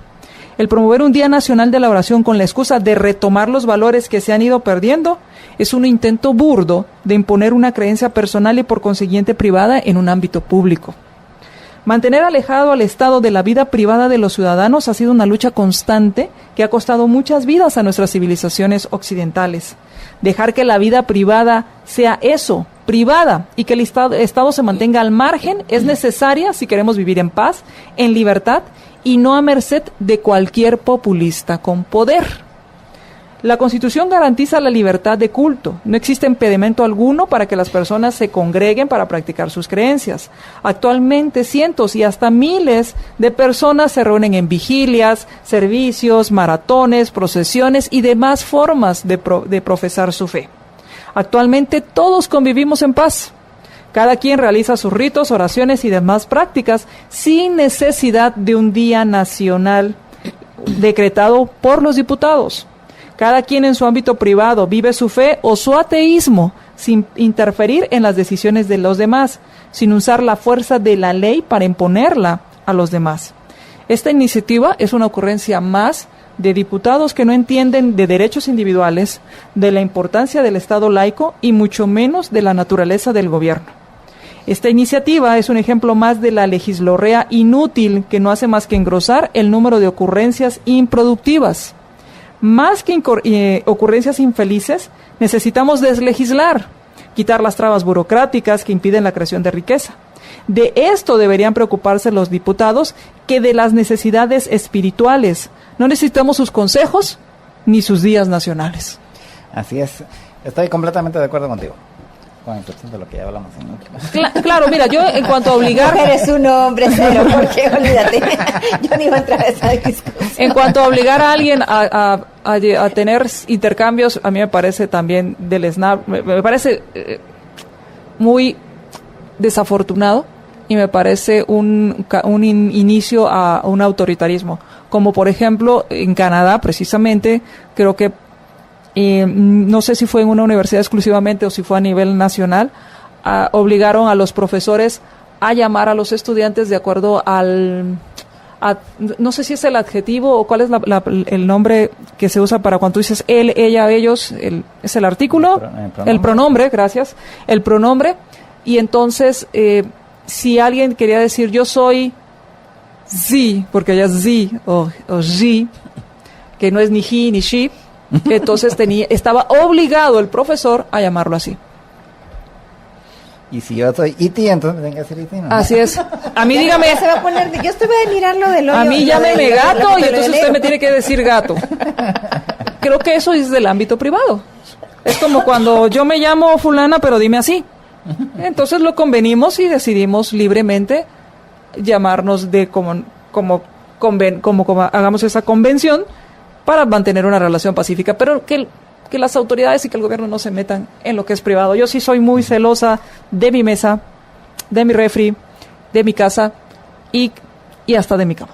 El promover un Día Nacional de la Oración con la excusa de retomar los valores que se han ido perdiendo es un intento burdo de imponer una creencia personal y por consiguiente privada en un ámbito público. Mantener alejado al Estado de la vida privada de los ciudadanos ha sido una lucha constante que ha costado muchas vidas a nuestras civilizaciones occidentales. Dejar que la vida privada sea eso, privada, y que el Estado se mantenga al margen es necesaria si queremos vivir en paz, en libertad y no a merced de cualquier populista con poder. La Constitución garantiza la libertad de culto. No existe impedimento alguno para que las personas se congreguen para practicar sus creencias. Actualmente cientos y hasta miles de personas se reúnen en vigilias, servicios, maratones, procesiones y demás formas de profesar su fe. Actualmente todos convivimos en paz. Cada quien realiza sus ritos, oraciones y demás prácticas sin necesidad de un día nacional decretado por los diputados. Cada quien en su ámbito privado vive su fe o su ateísmo sin interferir en las decisiones de los demás, sin usar la fuerza de la ley para imponerla a los demás. Esta iniciativa es una ocurrencia más de diputados que no entienden de derechos individuales, de la importancia del Estado laico y mucho menos de la naturaleza del gobierno. Esta iniciativa es un ejemplo más de la legislorrea inútil que no hace más que engrosar el número de ocurrencias improductivas. Más que ocurrencias infelices, necesitamos deslegislar, quitar las trabas burocráticas que impiden la creación de riqueza. De esto deberían preocuparse los diputados, que de las necesidades espirituales. No necesitamos sus consejos ni sus días nacionales. Así es. Estoy completamente de acuerdo contigo. Con excepción de lo que ya hablamos. Claro, mira, yo en cuanto a obligar... Eres un hombre cero, porque olvídate. Yo ni iba a entrar a esa discusión. En cuanto a obligar a alguien a tener intercambios, a mí me parece también me parece muy desafortunado, y me parece un inicio a un autoritarismo. Como por ejemplo, en Canadá, precisamente, creo que no sé si fue en una universidad exclusivamente o si fue a nivel nacional, obligaron a los profesores a llamar a los estudiantes de acuerdo no sé si es el adjetivo o cuál es el nombre que se usa para cuando tú dices él, ella, ellos, es el artículo, el pronombre, gracias, el pronombre. Y entonces, si alguien quería decir yo soy Z, porque ella es Z o Z, que no es ni he ni she, entonces estaba obligado el profesor a llamarlo así. Y si yo soy E.T., entonces me tengo que decir E.T., ¿no? Así es. A mí dígame... Se va a poner, yo estoy a mirarlo del hoyo. A mí llámeme gato y entonces usted me tiene que decir gato. Creo que eso es del ámbito privado. Es como cuando yo me llamo fulana, pero dime así. Entonces lo convenimos y decidimos libremente llamarnos como hagamos esa convención para mantener una relación pacífica, pero que las autoridades y que el gobierno no se metan en lo que es privado. Yo sí soy muy celosa de mi mesa, de mi refri, de mi casa y hasta de mi cama.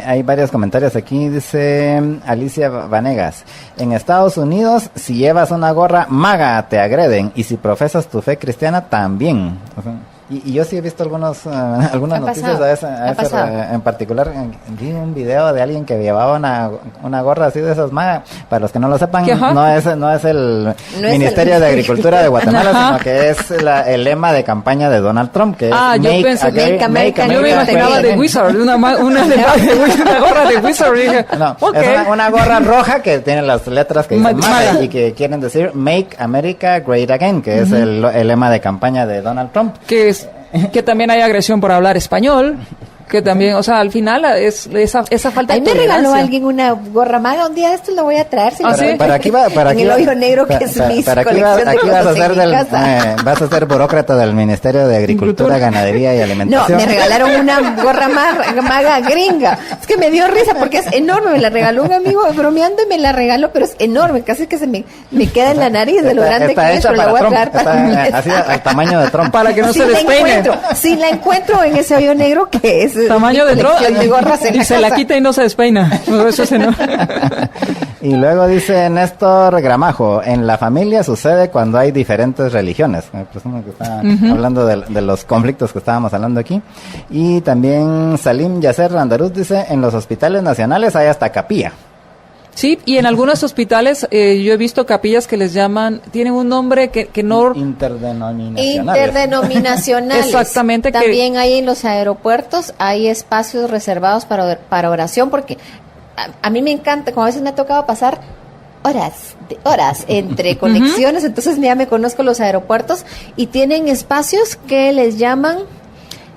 Hay varios comentarios aquí, dice Alicia Vanegas. En Estados Unidos, si llevas una gorra maga, te agreden, y si profesas tu fe cristiana, también. O sea, y yo sí he visto algunas noticias en particular. Vi un video de alguien que llevaba una gorra así de esas maga. Para los que no lo sepan, no es el Ministerio de Agricultura de Guatemala, sino que es el lema de campaña de Donald Trump, que es Make America. Yo me imaginaba de Wizard, una gorra de Wizard. Dije, no, es una gorra roja que tiene las letras que dicen maga y que quieren decir Make America Great Again, que es el lema de campaña de Donald Trump. Que también hay agresión por hablar español, que también, o sea, al final es esa falta de tolerancia. Me regaló alguien una gorra maga, un día de esto lo voy a traer. Si para aquí va, en el hoyo negro que es mi colección de cosas. vas a ser burócrata del Ministerio de Agricultura, Ganadería y Alimentación. No, me regalaron una gorra maga gringa. Es que me dio risa porque es enorme, me la regaló un amigo bromeando y me la regaló, pero es enorme, casi que se me queda en la nariz de lo grande que es, pero la voy a traer para así al tamaño de Trump. Para que no se despeine. Si la encuentro en ese hoyo negro que es tamaño de Trump y se la quita y no se despeina. Eso es Y luego dice Néstor Gramajo, en la familia sucede cuando hay diferentes religiones. Me presumo que está hablando de los conflictos que estábamos hablando aquí. Y también Salim Yasser Andaruz dice, en los hospitales nacionales hay hasta capilla. Sí, y en algunos hospitales yo he visto capillas que les llaman, tienen un nombre que no... Interdenominacionales. Exactamente. También hay en los aeropuertos, hay espacios reservados para oración, porque a mí me encanta, como a veces me ha tocado pasar horas entre conexiones, entonces ya me conozco los aeropuertos y tienen espacios que les llaman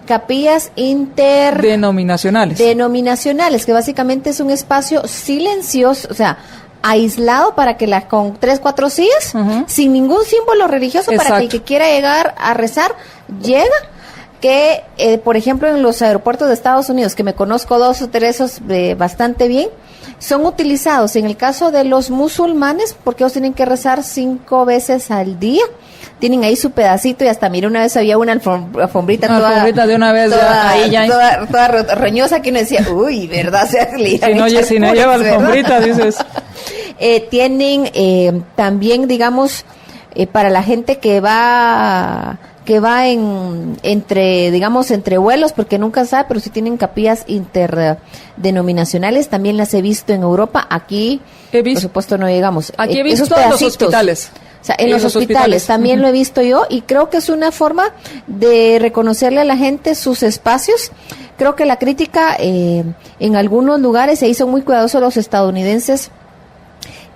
capillas denominacionales, que básicamente es un espacio silencioso, o sea, aislado para que con 3-4 sillas, sin ningún símbolo religioso. Exacto. Para que el que quiera llegar a rezar, llega. Que, por ejemplo, en los aeropuertos de Estados Unidos, que me conozco 2 o 3 bastante bien, son utilizados en el caso de los musulmanes, porque ellos tienen que rezar 5 veces al día. Tienen ahí su pedacito y hasta mira, una vez había una alfombrita toda de una vez toda roñosa que uno decía, uy, ¿verdad? O sea, si no lleva alfombrita, dices. Tienen también, digamos, para la gente que va entre vuelos, porque nunca sabe, pero sí tienen capillas interdenominacionales, también las he visto en Europa. Aquí, por supuesto, no llegamos. Aquí he visto en los hospitales. O sea, en los hospitales también lo he visto yo, y creo que es una forma de reconocerle a la gente sus espacios. Creo que la crítica en algunos lugares, se hizo muy cuidadosos los estadounidenses,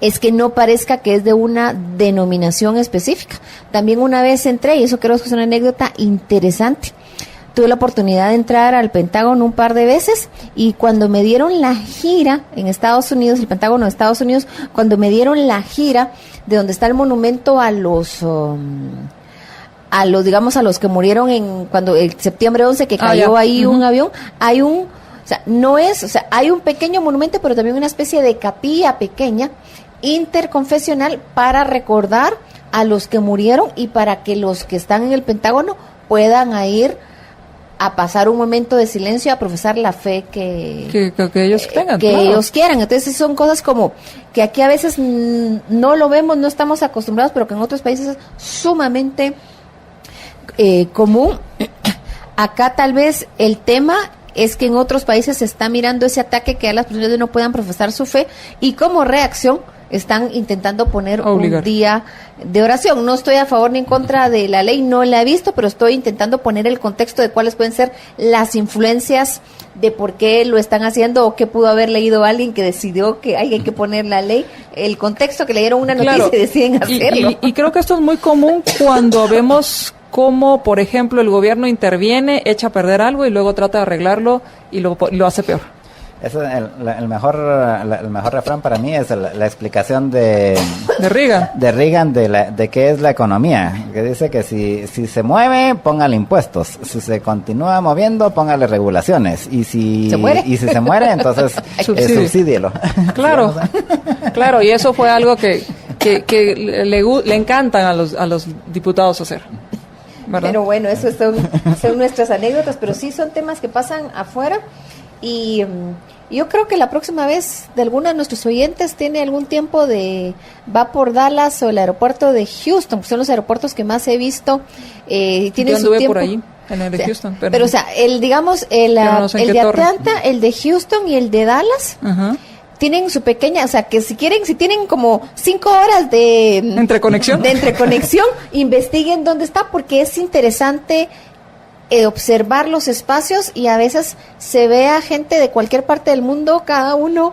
es que no parezca que es de una denominación específica. También una vez entré, y eso creo que es una anécdota interesante, tuve la oportunidad de entrar al Pentágono un par de veces, y cuando me dieron la gira en Estados Unidos, el Pentágono de Estados Unidos, cuando me dieron la gira de donde está el monumento a los que murieron cuando el septiembre 11 que cayó ahí un avión, hay hay un pequeño monumento, pero también una especie de capilla pequeña interconfesional para recordar a los que murieron y para que los que están en el Pentágono puedan ir a pasar un momento de silencio, a profesar la fe que ellos tengan, que claro. ellos quieran. Entonces son cosas como que aquí a veces no lo vemos, no estamos acostumbrados, pero que en otros países es sumamente común. Acá tal vez el tema es que en otros países se está mirando ese ataque que a las personas no puedan profesar su fe, y como reacción están intentando poner un día de oración. No estoy a favor ni en contra de la ley, no la he visto, pero estoy intentando poner el contexto de cuáles pueden ser las influencias de por qué lo están haciendo, o qué pudo haber leído alguien que decidió que hay que poner la ley, el contexto que leyeron una noticia y deciden hacerlo. Y creo que esto es muy común cuando vemos cómo, por ejemplo, el gobierno interviene, echa a perder algo y luego trata de arreglarlo y lo hace peor. Eso, el mejor refrán para mí es la explicación de Reagan. De Reagan de qué es la economía, que dice que si se mueve, póngale impuestos, si se continúa moviendo, póngale regulaciones, y si se muere, entonces subsídielo. Claro, claro, y eso fue algo que le encantan a los diputados hacer, ¿verdad? Pero bueno, eso son nuestras anécdotas, pero sí son temas que pasan afuera. Y yo creo que la próxima vez de alguno de nuestros oyentes tiene algún tiempo va por Dallas o el aeropuerto de Houston, que son los aeropuertos que más he visto. Tienen yo anduve su tiempo por ahí, en el de Houston. Pero o sea, el de Atlanta, el de Houston y el de Dallas, tienen su pequeña, o sea, que si tienen como 5 horas de entreconexión, investiguen dónde está, porque es interesante observar los espacios, y a veces se ve a gente de cualquier parte del mundo, cada uno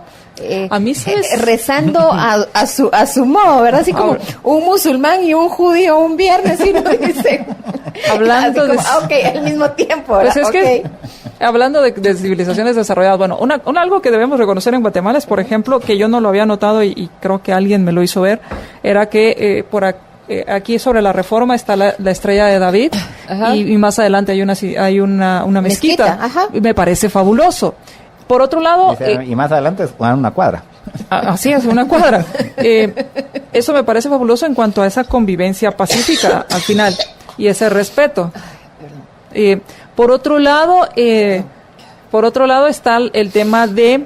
a mí sí rezando a su modo, ¿verdad? Así como un musulmán y un judío un viernes, y uno dice, hablando como, al mismo tiempo, ¿verdad? Pues es que hablando de civilizaciones desarrolladas, bueno, algo que debemos reconocer en Guatemala es, por ejemplo, que yo no lo había notado y creo que alguien me lo hizo ver, era que aquí sobre la Reforma está la Estrella de David, y más adelante hay una mezquita. Y me parece fabuloso. Por otro lado... y más adelante es una cuadra. Así es, una cuadra. Eso me parece fabuloso en cuanto a esa convivencia pacífica al final y ese respeto. Por otro lado está el tema de...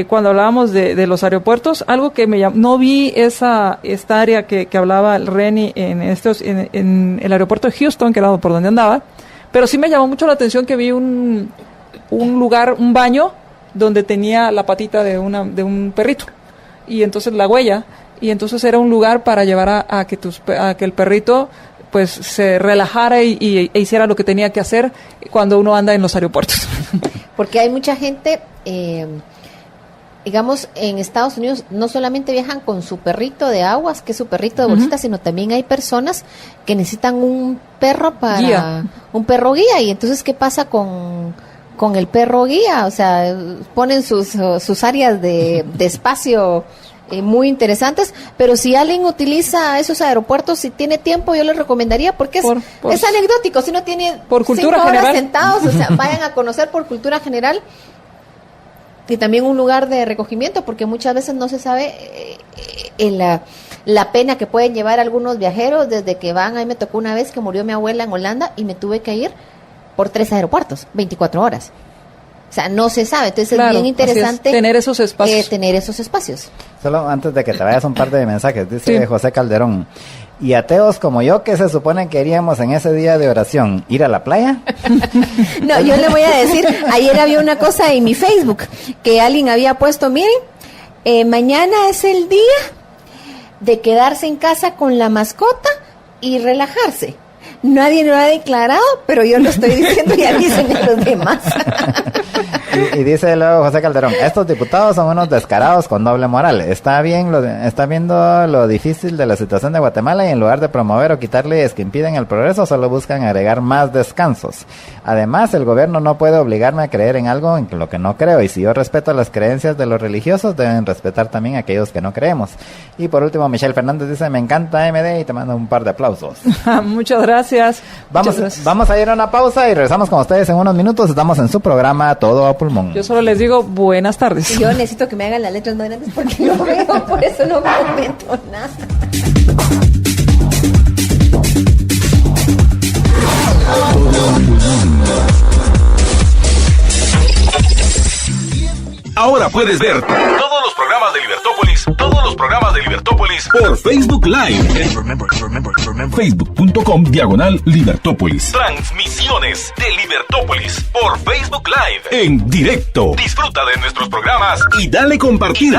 cuando hablábamos de los aeropuertos, algo que me llamó, no vi esta área que hablaba Reni en el aeropuerto de Houston, que era por donde andaba, pero sí me llamó mucho la atención que vi un baño donde tenía la patita de un perrito, y entonces la huella, y entonces era un lugar para llevar a que el perrito pues se relajara e hiciera lo que tenía que hacer cuando uno anda en los aeropuertos. Porque hay mucha gente, digamos, en Estados Unidos no solamente viajan con su perrito de aguas, que es su perrito de bolsita, sino también hay personas que necesitan un perro un perro guía. Y entonces, ¿qué pasa con el perro guía? O sea, ponen sus áreas de espacio muy interesantes, pero si alguien utiliza esos aeropuertos, si tiene tiempo, yo les recomendaría, porque es anecdótico. Si no tiene por cultura 5 horas general sentados, o sea, vayan a conocer por cultura general. Y también un lugar de recogimiento, porque muchas veces no se sabe la pena que pueden llevar algunos viajeros desde que van. A mí me tocó una vez que murió mi abuela en Holanda y me tuve que ir por 3 aeropuertos, 24 horas. O sea, no se sabe. Entonces es bien interesante tener esos espacios. Solo antes de que te vayas, un par de mensajes. Dice José Calderón: ¿y ateos como yo, qué se supone que haríamos en ese día de oración? ¿Ir a la playa? No, yo le voy a decir, ayer había una cosa en mi Facebook que alguien había puesto, miren, mañana es el día de quedarse en casa con la mascota y relajarse. Nadie lo ha declarado, pero yo lo estoy diciendo y avisen a los demás. Y dice luego José Calderón, estos diputados son unos descarados con doble moral. Está viendo lo difícil de la situación de Guatemala y en lugar de promover o quitar leyes que impiden el progreso, solo buscan agregar más descansos. Además, el gobierno no puede obligarme a creer en algo en lo que no creo. Y si yo respeto las creencias de los religiosos, deben respetar también a aquellos que no creemos. Y por último, Michelle Fernández dice, me encanta MD y te mando un par de aplausos. Muchas gracias. Vamos a ir a una pausa y regresamos con ustedes en unos minutos. Estamos en su programa Todo a Pulmón. Yo solo les digo buenas tardes. Yo necesito que me hagan las letras más grandes porque no veo, por eso no comento nada. Ahora puedes ver todos los programas de Libertópolis por Facebook Live. Facebook.com/Libertópolis. Transmisiones de Libertópolis por Facebook Live en directo. Disfruta de nuestros programas y dale compartir.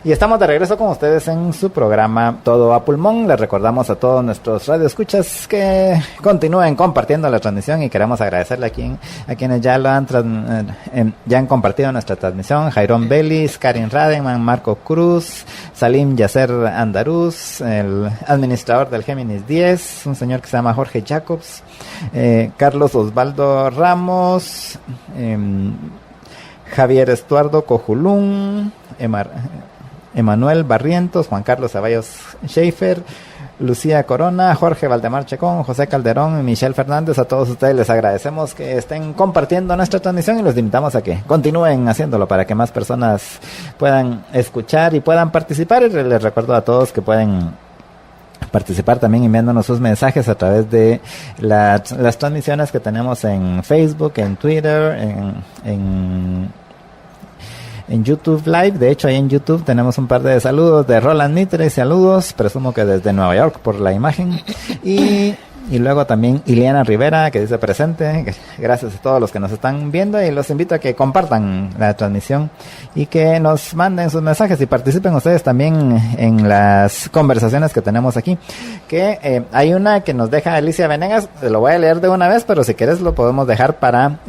Y estamos de regreso con ustedes en su programa Todo a Pulmón. Les recordamos a todos nuestros radioescuchas que continúen compartiendo la transmisión y queremos agradecerle a quienes ya lo ya han compartido nuestra transmisión. Jairón Belis, Karin Rademan, Marco Cruz, Salim Yasser Andaruz, el administrador del Géminis 10, un señor que se llama Jorge Jacobs, Carlos Osvaldo Ramos, Javier Estuardo Cojulún, Emanuel Barrientos, Juan Carlos Ceballos Schaefer, Lucía Corona, Jorge Valdemar Checón, José Calderón y Michelle Fernández. A todos ustedes les agradecemos que estén compartiendo nuestra transmisión y los invitamos a que continúen haciéndolo para que más personas puedan escuchar y puedan participar. Y les recuerdo a todos que pueden participar también enviándonos sus mensajes a través de las transmisiones que tenemos en Facebook, en Twitter, en YouTube Live. De hecho, ahí en YouTube tenemos un par de saludos de Roland Mitre, saludos, presumo que desde Nueva York por la imagen. Y luego también Ileana Rivera, que dice presente. Gracias a todos los que nos están viendo y los invito a que compartan la transmisión y que nos manden sus mensajes y participen ustedes también en las conversaciones que tenemos aquí. Que hay una que nos deja Alicia Venegas, lo voy a leer de una vez, pero si quieres lo podemos dejar para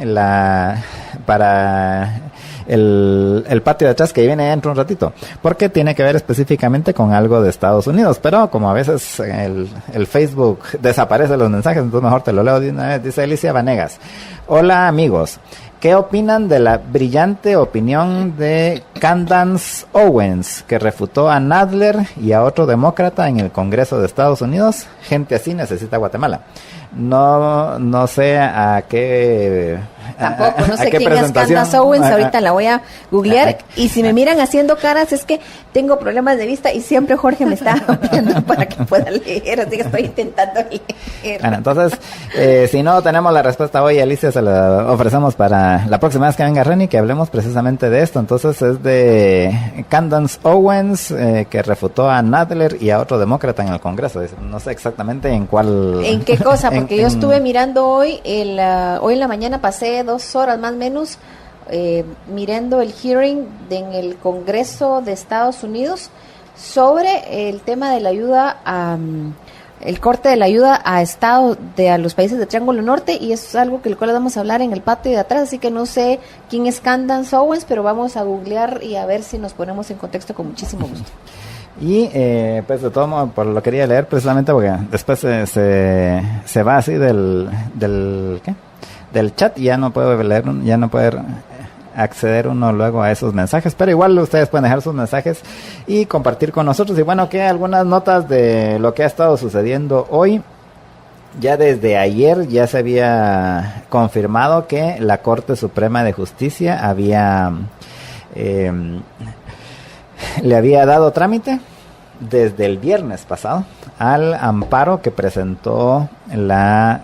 el patio de atrás que viene dentro un ratito, porque tiene que ver específicamente con algo de Estados Unidos, pero como a veces el Facebook desaparece los mensajes, entonces mejor te lo leo de una vez. Dice Alicia Vanegas: hola amigos, ¿qué opinan de la brillante opinión de Candace Owens, que refutó a Nadler y a otro demócrata en el Congreso de Estados Unidos? Gente así necesita Guatemala. No sé a qué... Tampoco, no sé quién es Candace Owens, ahorita la voy a googlear, y si me miran haciendo caras es que tengo problemas de vista y siempre Jorge me está viendo para que pueda leer, así que estoy intentando leer. Bueno, entonces, si no tenemos la respuesta hoy, Alicia, se la ofrecemos para la próxima vez que venga Reni, que hablemos precisamente de esto. Entonces es de Candace Owens, que refutó a Nadler y a otro demócrata en el Congreso. No sé exactamente en cuál... ¿En qué cosa? Porque yo estuve mirando hoy en la mañana, pasé 2 horas más o menos mirando el hearing en el Congreso de Estados Unidos sobre el tema de la ayuda el corte de la ayuda a los países de Triángulo Norte, y eso es algo que el cual vamos a hablar en el patio de atrás, así que no sé quién es Candace Owens, pero vamos a googlear y a ver si nos ponemos en contexto con muchísimo gusto. Y pues de todo modo, por lo quería leer precisamente porque después se va así del chat y ya no puedo leer, ya no puede acceder uno luego a esos mensajes, pero igual ustedes pueden dejar sus mensajes y compartir con nosotros. Y bueno, que algunas notas de lo que ha estado sucediendo hoy. Ya desde ayer ya se había confirmado que la Corte Suprema de Justicia le había dado trámite desde el viernes pasado al amparo que presentó la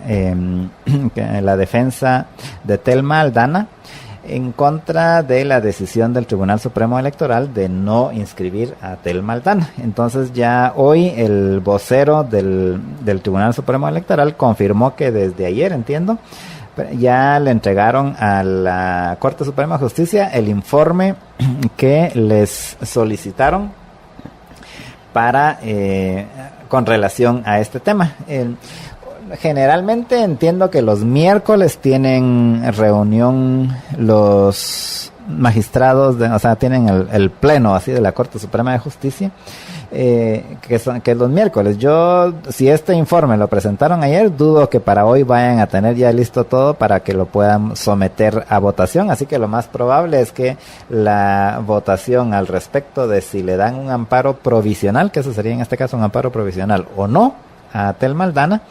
defensa de Telma Aldana en contra de la decisión del Tribunal Supremo Electoral de no inscribir a Telma Aldana. Entonces ya hoy el vocero del Tribunal Supremo Electoral confirmó que desde ayer, entiendo, ya le entregaron a la Corte Suprema de Justicia el informe que les solicitaron para con relación a este tema. Generalmente entiendo que los miércoles tienen reunión los magistrados, o sea, tienen el pleno así de la Corte Suprema de Justicia, que es los miércoles. Yo, si este informe lo presentaron ayer, dudo que para hoy vayan a tener ya listo todo para que lo puedan someter a votación, así que lo más probable es que la votación al respecto de si le dan un amparo provisional, que eso sería en este caso un amparo provisional o no a Telma Aldana,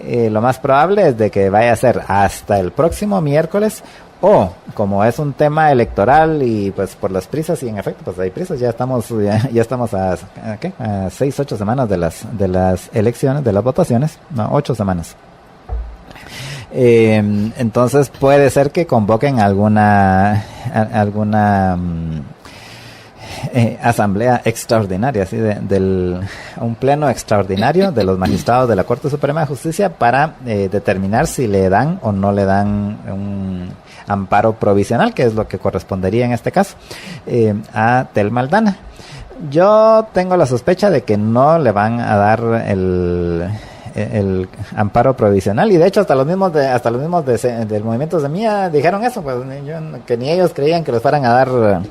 lo más probable es de que vaya a ser hasta el próximo miércoles, o como es un tema electoral y pues por las prisas, y en efecto pues hay prisas, ya estamos a 6-8 semanas de las elecciones, de las votaciones, no, 8 semanas. Entonces puede ser que convoquen alguna asamblea extraordinaria, ¿sí? Un pleno extraordinario de los magistrados de la Corte Suprema de Justicia para determinar si le dan o no le dan un amparo provisional, que es lo que correspondería en este caso a Telma Aldana. Yo tengo la sospecha de que no le van a dar el amparo provisional, y de hecho hasta los mismos del movimiento Semilla dijeron eso, pues que ni ellos creían que les fueran a dar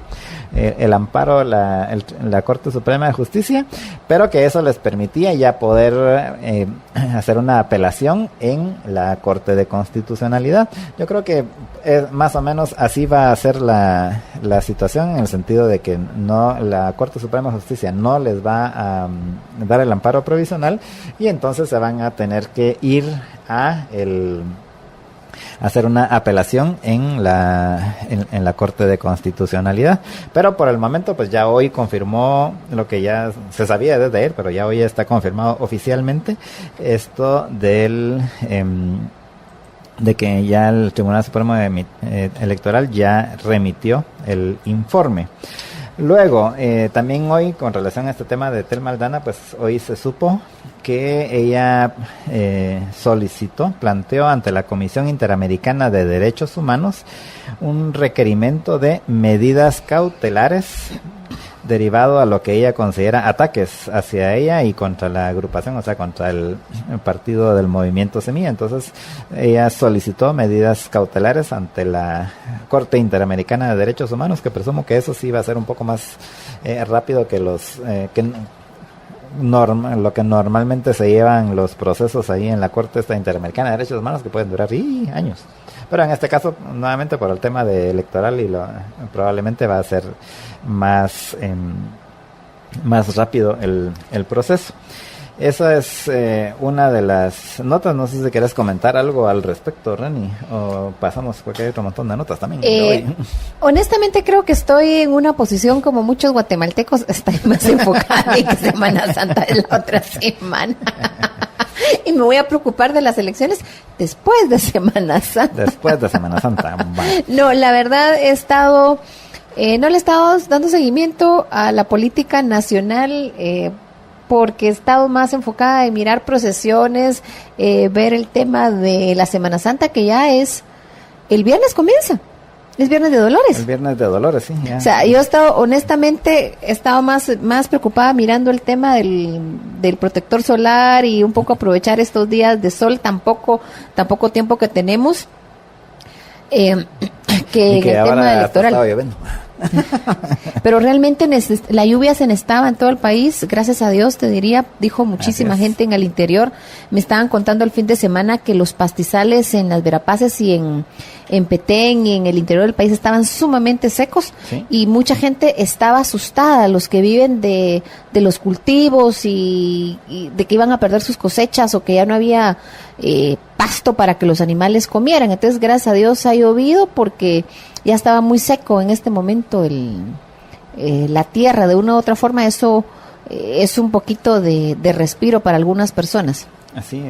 el amparo la Corte Suprema de Justicia, pero que eso les permitía ya poder hacer una apelación en la Corte de Constitucionalidad. Yo creo que más o menos así va a ser la situación, en el sentido de que no, la Corte Suprema de Justicia no les va a dar el amparo provisional, y entonces se van a tener que ir a hacer una apelación en la Corte de Constitucionalidad. Pero por el momento pues ya hoy confirmó lo que ya se sabía desde ayer, pero ya hoy está confirmado oficialmente esto de que ya el Tribunal Supremo Electoral ya remitió el informe. Luego, también hoy, con relación a este tema de Telma Aldana, pues hoy se supo que ella planteó ante la Comisión Interamericana de Derechos Humanos un requerimiento de medidas cautelares derivado a lo que ella considera ataques hacia ella y contra la agrupación, o sea, contra el partido del Movimiento Semilla. Entonces, ella solicitó medidas cautelares ante la Corte Interamericana de Derechos Humanos, que presumo que eso sí va a ser un poco más rápido que lo que normalmente se llevan los procesos ahí en la Corte Interamericana de Derechos Humanos, que pueden durar años. Pero en este caso, nuevamente por el tema de electoral, probablemente va a ser más rápido el proceso. Esa es una de las notas. No sé si quieres comentar algo al respecto, Reni, o pasamos, porque hay otro montón de notas también. Honestamente creo que estoy en una posición como muchos guatemaltecos, estoy más enfocada en que Semana Santa es la otra semana. Y me voy a preocupar de las elecciones después de Semana Santa. Después de Semana Santa. Vale. No, la verdad no le he estado dando seguimiento a la política nacional, porque he estado más enfocada en mirar procesiones, ver el tema de la Semana Santa, que ya el viernes comienza. Es Viernes de Dolores. El Viernes de Dolores, sí. Ya. O sea, yo honestamente he estado más preocupada mirando el tema del protector solar y un poco aprovechar estos días de sol, tampoco tiempo que tenemos, que en el tema electoral. Pero realmente la lluvia se necesitaba en todo el país, gracias a Dios, te diría, dijo muchísima gente en el interior. Me estaban contando el fin de semana que los pastizales en las Verapaces y en Petén y en el interior del país estaban sumamente secos, ¿sí? Y mucha gente estaba asustada, los que viven de los cultivos y de que iban a perder sus cosechas o que ya no había pasto para que los animales comieran. Entonces, gracias a Dios ha llovido, porque ya estaba muy seco en este momento la tierra. De una u otra forma, eso es un poquito de respiro para algunas personas. Así,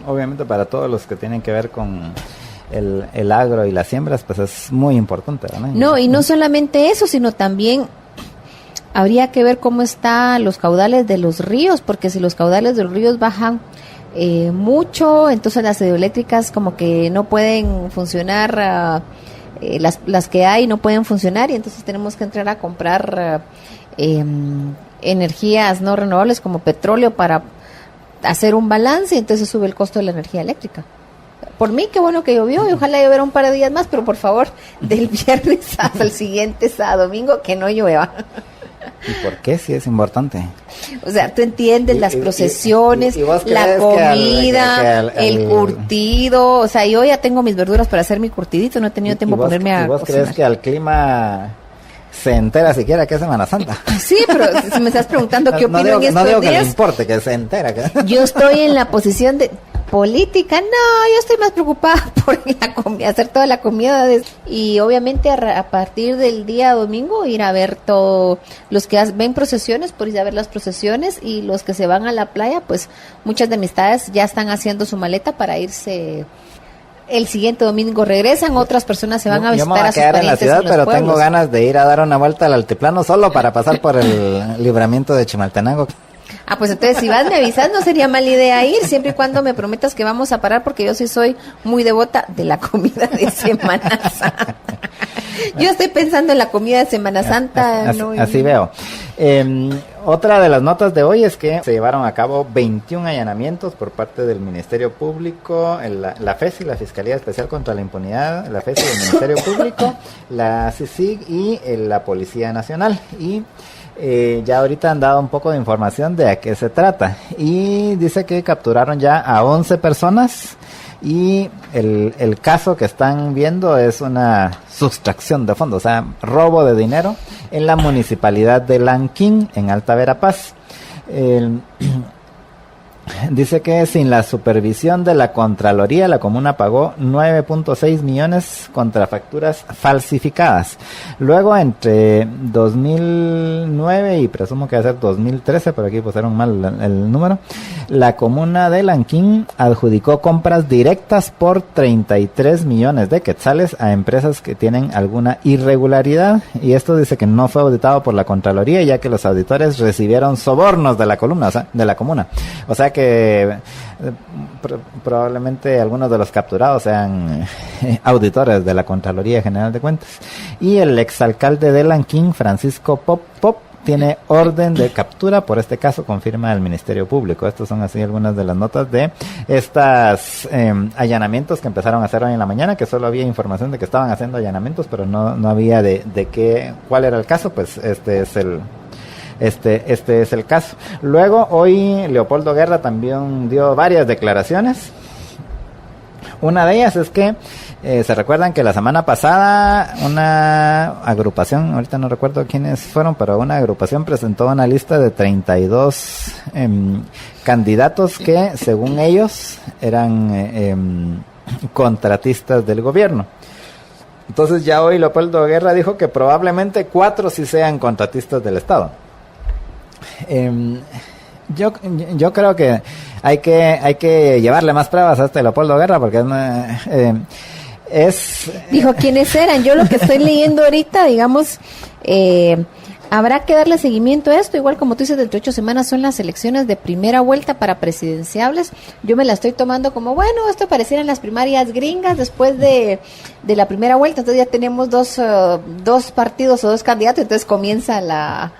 obviamente para todos los que tienen que ver con el agro y las siembras, pues es muy importante, ¿verdad? No, y no solamente eso, sino también habría que ver cómo están los caudales de los ríos, porque si los caudales de los ríos bajan mucho, entonces las hidroeléctricas como que no pueden funcionar, las que hay no pueden funcionar, y entonces tenemos que entrar a comprar energías no renovables como petróleo para hacer un balance, y entonces sube el costo de la energía eléctrica. Por mí, qué bueno que llovió, y ojalá lloviera un par de días más, pero por favor, del viernes hasta el siguiente sábado, domingo, que no llueva. ¿Y por qué? Sí es importante. O sea, tú entiendes las procesiones, ¿vos la crees comida, que el curtido. O sea, yo ya tengo mis verduras para hacer mi curtidito, no he tenido tiempo de ponerme a ¿Y vos cocinar. crees que al clima se entera siquiera que es Semana Santa? Sí, pero si me estás preguntando qué opino en estos no digo que le días, importe, que se entera. yo estoy en la posición de política. No, yo estoy más preocupada por la comida, hacer toda la comida y obviamente a partir del día domingo ir a ver todo, los que ven procesiones, por ir a ver las procesiones, y los que se van a la playa, pues muchas de amistades ya están haciendo su maleta para irse. El siguiente domingo regresan, otras personas se van a visitar a sus quedar en la parientes ciudad, en los pero pueblos. tengo ganas de ir a dar una vuelta al altiplano solo para pasar por el libramiento de Chimaltenango. Ah, pues entonces si vas me avisas, no sería mala idea ir, siempre y cuando me prometas que vamos a parar, porque yo sí soy muy devota de la comida de Semana Santa. Yo estoy pensando en la comida de Semana Santa. Así veo. Otra de las notas de hoy es que se llevaron a cabo 21 allanamientos por parte del Ministerio Público, la FESI, la Fiscalía Especial contra la Impunidad, la FESI del Ministerio Público, la CICIG y la Policía Nacional. Y ya ahorita han dado un poco de información de a qué se trata. Y dice que capturaron ya a 11 personas. Y el caso que están viendo es una sustracción de fondos, o sea, robo de dinero en la municipalidad de Lanquín, en Alta Verapaz. Dice que sin la supervisión de la Contraloría, la comuna pagó 9.6 millones contra facturas falsificadas. Luego, entre 2009 y presumo que va a ser 2013, por aquí pusieron mal el número, la comuna de Lanquín adjudicó compras directas por 33 millones de quetzales a empresas que tienen alguna irregularidad. Y esto dice que no fue auditado por la Contraloría, ya que los auditores recibieron sobornos de la comuna. O sea que probablemente algunos de los capturados sean auditores de la Contraloría General de Cuentas. Y el exalcalde de Lanquín, Francisco Pop, tiene orden de captura por este caso, confirma el Ministerio Público. Estos son así algunas de las notas de estas allanamientos que empezaron a hacer hoy en la mañana, que solo había información de que estaban haciendo allanamientos, pero no había cuál era el caso. Pues este es el caso. Luego, hoy Leopoldo Guerra también dio varias declaraciones. Una de ellas es que se recuerdan que la semana pasada una agrupación, ahorita no recuerdo quiénes fueron, pero una agrupación presentó una lista de 32 candidatos que, según ellos, eran contratistas del gobierno. Entonces ya hoy Leopoldo Guerra dijo que probablemente 4 sí sean contratistas del Estado. Yo creo que hay que llevarle más pruebas a Leopoldo Guerra, porque dijo quiénes eran. Yo lo que estoy leyendo ahorita, digamos, habrá que darle seguimiento a esto, igual como tú dices, dentro de 8 semanas son las elecciones de primera vuelta para presidenciables. Yo me la estoy tomando como, bueno, esto parecieran las primarias gringas después de la primera vuelta, entonces ya tenemos dos partidos o 2 candidatos, entonces comienza la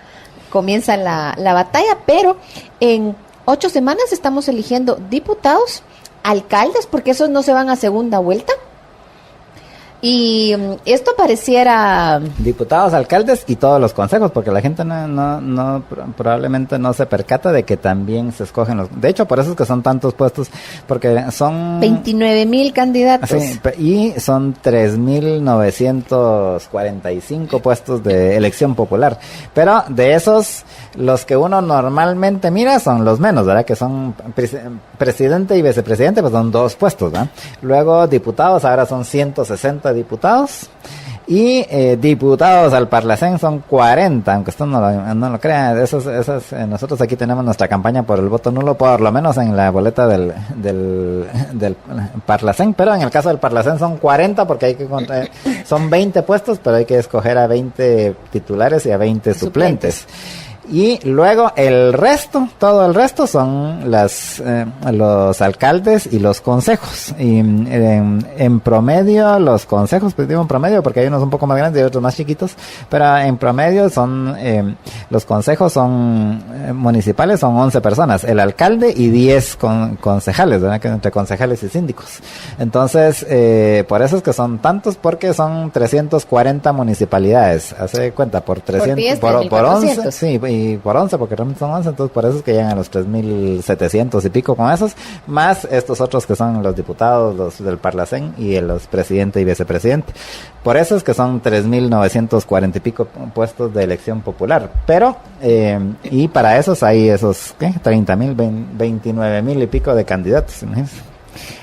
batalla, pero en 8 semanas estamos eligiendo diputados, alcaldes, porque esos no se van a segunda vuelta. Y esto pareciera... Diputados, alcaldes y todos los consejos, porque la gente probablemente no se percata de que también se escogen los... De hecho, por eso es que son tantos puestos, porque son... 29,000 candidatos. Sí, y son 3,945 puestos de elección popular. Pero de esos, los que uno normalmente mira son los menos, ¿verdad? Que son presidente y vicepresidente, pues son 2 puestos, ¿verdad? Luego, diputados, ahora son 160 diputados, y diputados al Parlacén son 40, aunque usted no lo crea. Nosotros aquí tenemos nuestra campaña por el voto nulo, por lo menos en la boleta del Parlacén, pero en el caso del Parlacén son 40, porque hay que contar, son 20 puestos, pero hay que escoger a 20 titulares y a 20 suplentes. Y luego el resto, todo el resto son los alcaldes y los consejos. Y en promedio, los consejos, pues digo en promedio porque hay unos un poco más grandes y otros más chiquitos, pero en promedio son, los consejos son municipales, son 11 personas, el alcalde y 10 concejales, ¿verdad? Que entre concejales y síndicos. Entonces, por eso es que son tantos, porque son 340 municipalidades. Hace cuenta, por 300, por 11, sí, y por 11, porque realmente son 11, entonces por eso es que llegan a los 3.700 y pico con esos, más estos otros que son los diputados, los del Parlacén y los presidente y vicepresidente. Por eso es que son 3.940 y pico puestos de elección popular. Pero, y para esos hay esos, ¿qué? 30.000, 29.000 y pico de candidatos, imagínense.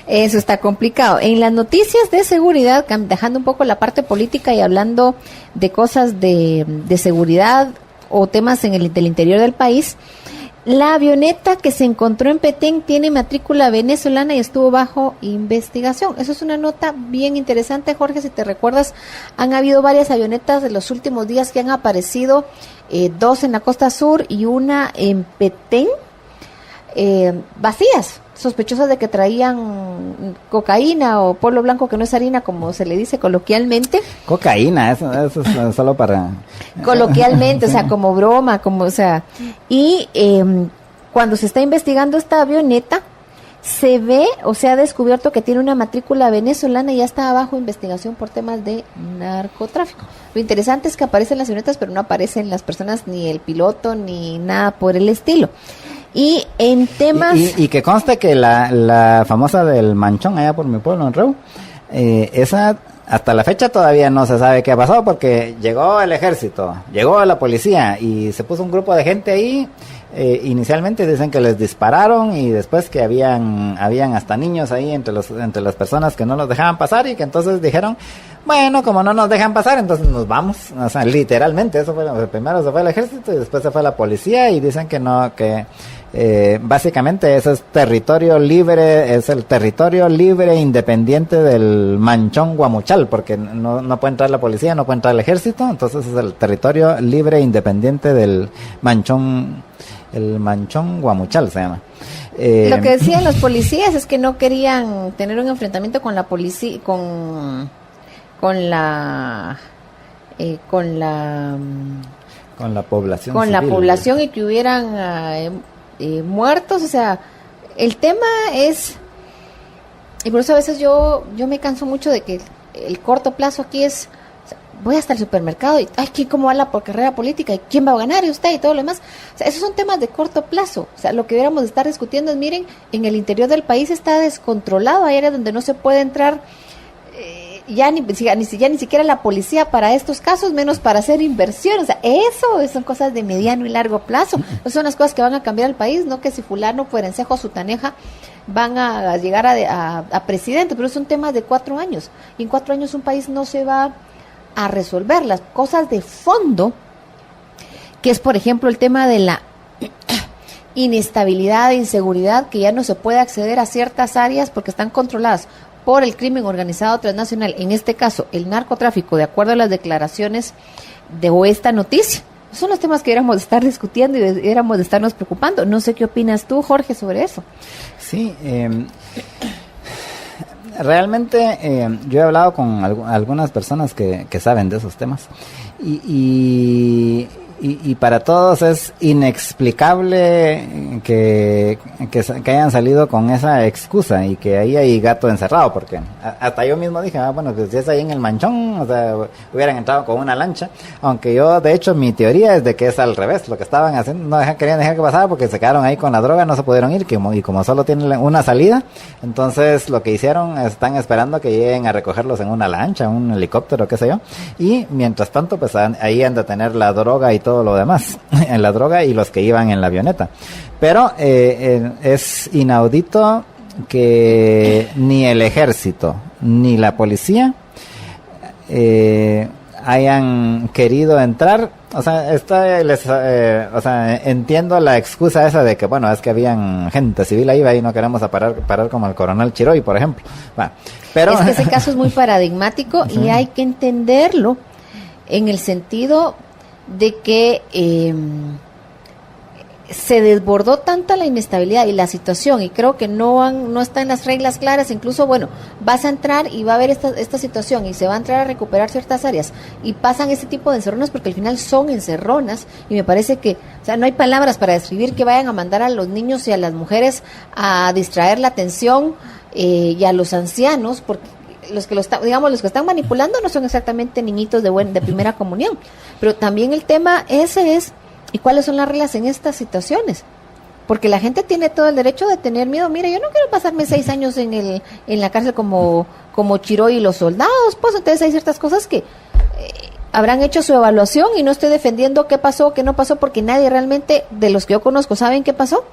Eso está complicado. En las noticias de seguridad, dejando un poco la parte política y hablando de cosas de seguridad o temas del interior del país, la avioneta que se encontró en Petén tiene matrícula venezolana y estuvo bajo investigación. Eso es una nota bien interesante, Jorge. Si te recuerdas, han habido varias avionetas de los últimos días que han aparecido, 2 en la costa sur y una en Petén, vacías, sospechosas de que traían cocaína o polvo blanco, que no es harina, como se le dice coloquialmente. Cocaína, eso es solo para... Coloquialmente, o sea, como broma, como, o sea... Y cuando se está investigando esta avioneta, se ve o se ha descubierto que tiene una matrícula venezolana y ya está bajo investigación por temas de narcotráfico. Lo interesante es que aparecen las avionetas, pero no aparecen las personas, ni el piloto, ni nada por el estilo. Y en temas... Y que conste que la famosa del Manchón, allá por mi pueblo, en Reu, esa hasta la fecha todavía no se sabe qué ha pasado, porque llegó el ejército, llegó la policía y se puso un grupo de gente ahí. Inicialmente dicen que les dispararon y después que habían hasta niños ahí entre las personas que no los dejaban pasar, y que entonces dijeron, bueno, como no nos dejan pasar, entonces nos vamos. O sea, literalmente, eso fue, primero se fue el ejército y después se fue la policía, y dicen que no, que básicamente ese es territorio libre, es el territorio libre independiente del Manchón Guamuchal, porque no puede entrar la policía, no puede entrar el ejército, entonces es el territorio libre independiente del Manchón, el Manchón Guamuchal se llama. Lo que decían los policías es que no querían tener un enfrentamiento con la policía, con la población con civil, la población, y que hubieran muertos. O sea, el tema es, y por eso a veces yo me canso mucho de que el corto plazo aquí es, o sea, voy hasta el supermercado y, ay, ¿cómo va la carrera política? ¿Y quién va a ganar? ¿Y usted? Y todo lo demás. O sea, esos son temas de corto plazo. O sea, lo que deberíamos estar discutiendo es, miren, en el interior del país está descontrolado, hay áreas donde no se puede entrar ya ni siquiera la policía para estos casos, menos para hacer inversión. O sea, eso son cosas de mediano y largo plazo. Esas son las cosas que van a cambiar el país, no que si fulano, fuerencejo o sutaneja van a llegar a presidente, pero son temas de 4 años. Y en 4 años un país no se va a resolver. Las cosas de fondo, que es, por ejemplo, el tema de la inestabilidad e inseguridad, que ya no se puede acceder a ciertas áreas porque están controladas por el crimen organizado transnacional, en este caso el narcotráfico, de acuerdo a las declaraciones de esta noticia. Son los temas que deberíamos de estar discutiendo y deberíamos de estarnos preocupando. No sé qué opinas tú, Jorge, sobre eso. Sí, realmente yo he hablado con algunas personas que saben de esos temas, y para todos es inexplicable que hayan salido con esa excusa y que ahí hay gato encerrado, porque hasta yo mismo dije, bueno, pues si es ahí en el Manchón, o sea, hubieran entrado con una lancha, aunque yo, de hecho, mi teoría es de que es al revés, lo que estaban haciendo, querían dejar que pasara porque se quedaron ahí con la droga, no se pudieron ir, y como solo tienen una salida, entonces lo que hicieron, están esperando que lleguen a recogerlos en una lancha, un helicóptero, qué sé yo, y mientras tanto, pues ahí han de tener la droga y todo lo demás, en la droga y los que iban en la avioneta. Pero es inaudito que ni el ejército ni la policía hayan querido entrar. O sea, entiendo la excusa esa de que, bueno, es que habían gente civil ahí y no queremos parar como el coronel Chiroy, por ejemplo. Bueno, pero... Es que ese caso es muy paradigmático y hay que entenderlo en el sentido de que se desbordó tanta la inestabilidad y la situación, y creo que no están las reglas claras. Incluso, bueno, vas a entrar y va a haber esta situación y se va a entrar a recuperar ciertas áreas y pasan este tipo de encerronas, porque al final son encerronas, y me parece que, o sea, no hay palabras para describir que vayan a mandar a los niños y a las mujeres a distraer la atención y a los ancianos, porque los que están manipulando no son exactamente niñitos de primera comunión. Pero también el tema ese es, ¿y cuáles son las reglas en estas situaciones? Porque la gente tiene todo el derecho de tener miedo. Mira, yo no quiero pasarme 6 años en la cárcel como Chiró y los soldados. Pues entonces hay ciertas cosas que habrán hecho su evaluación, y no estoy defendiendo qué pasó, qué no pasó, porque nadie realmente de los que yo conozco saben qué pasó.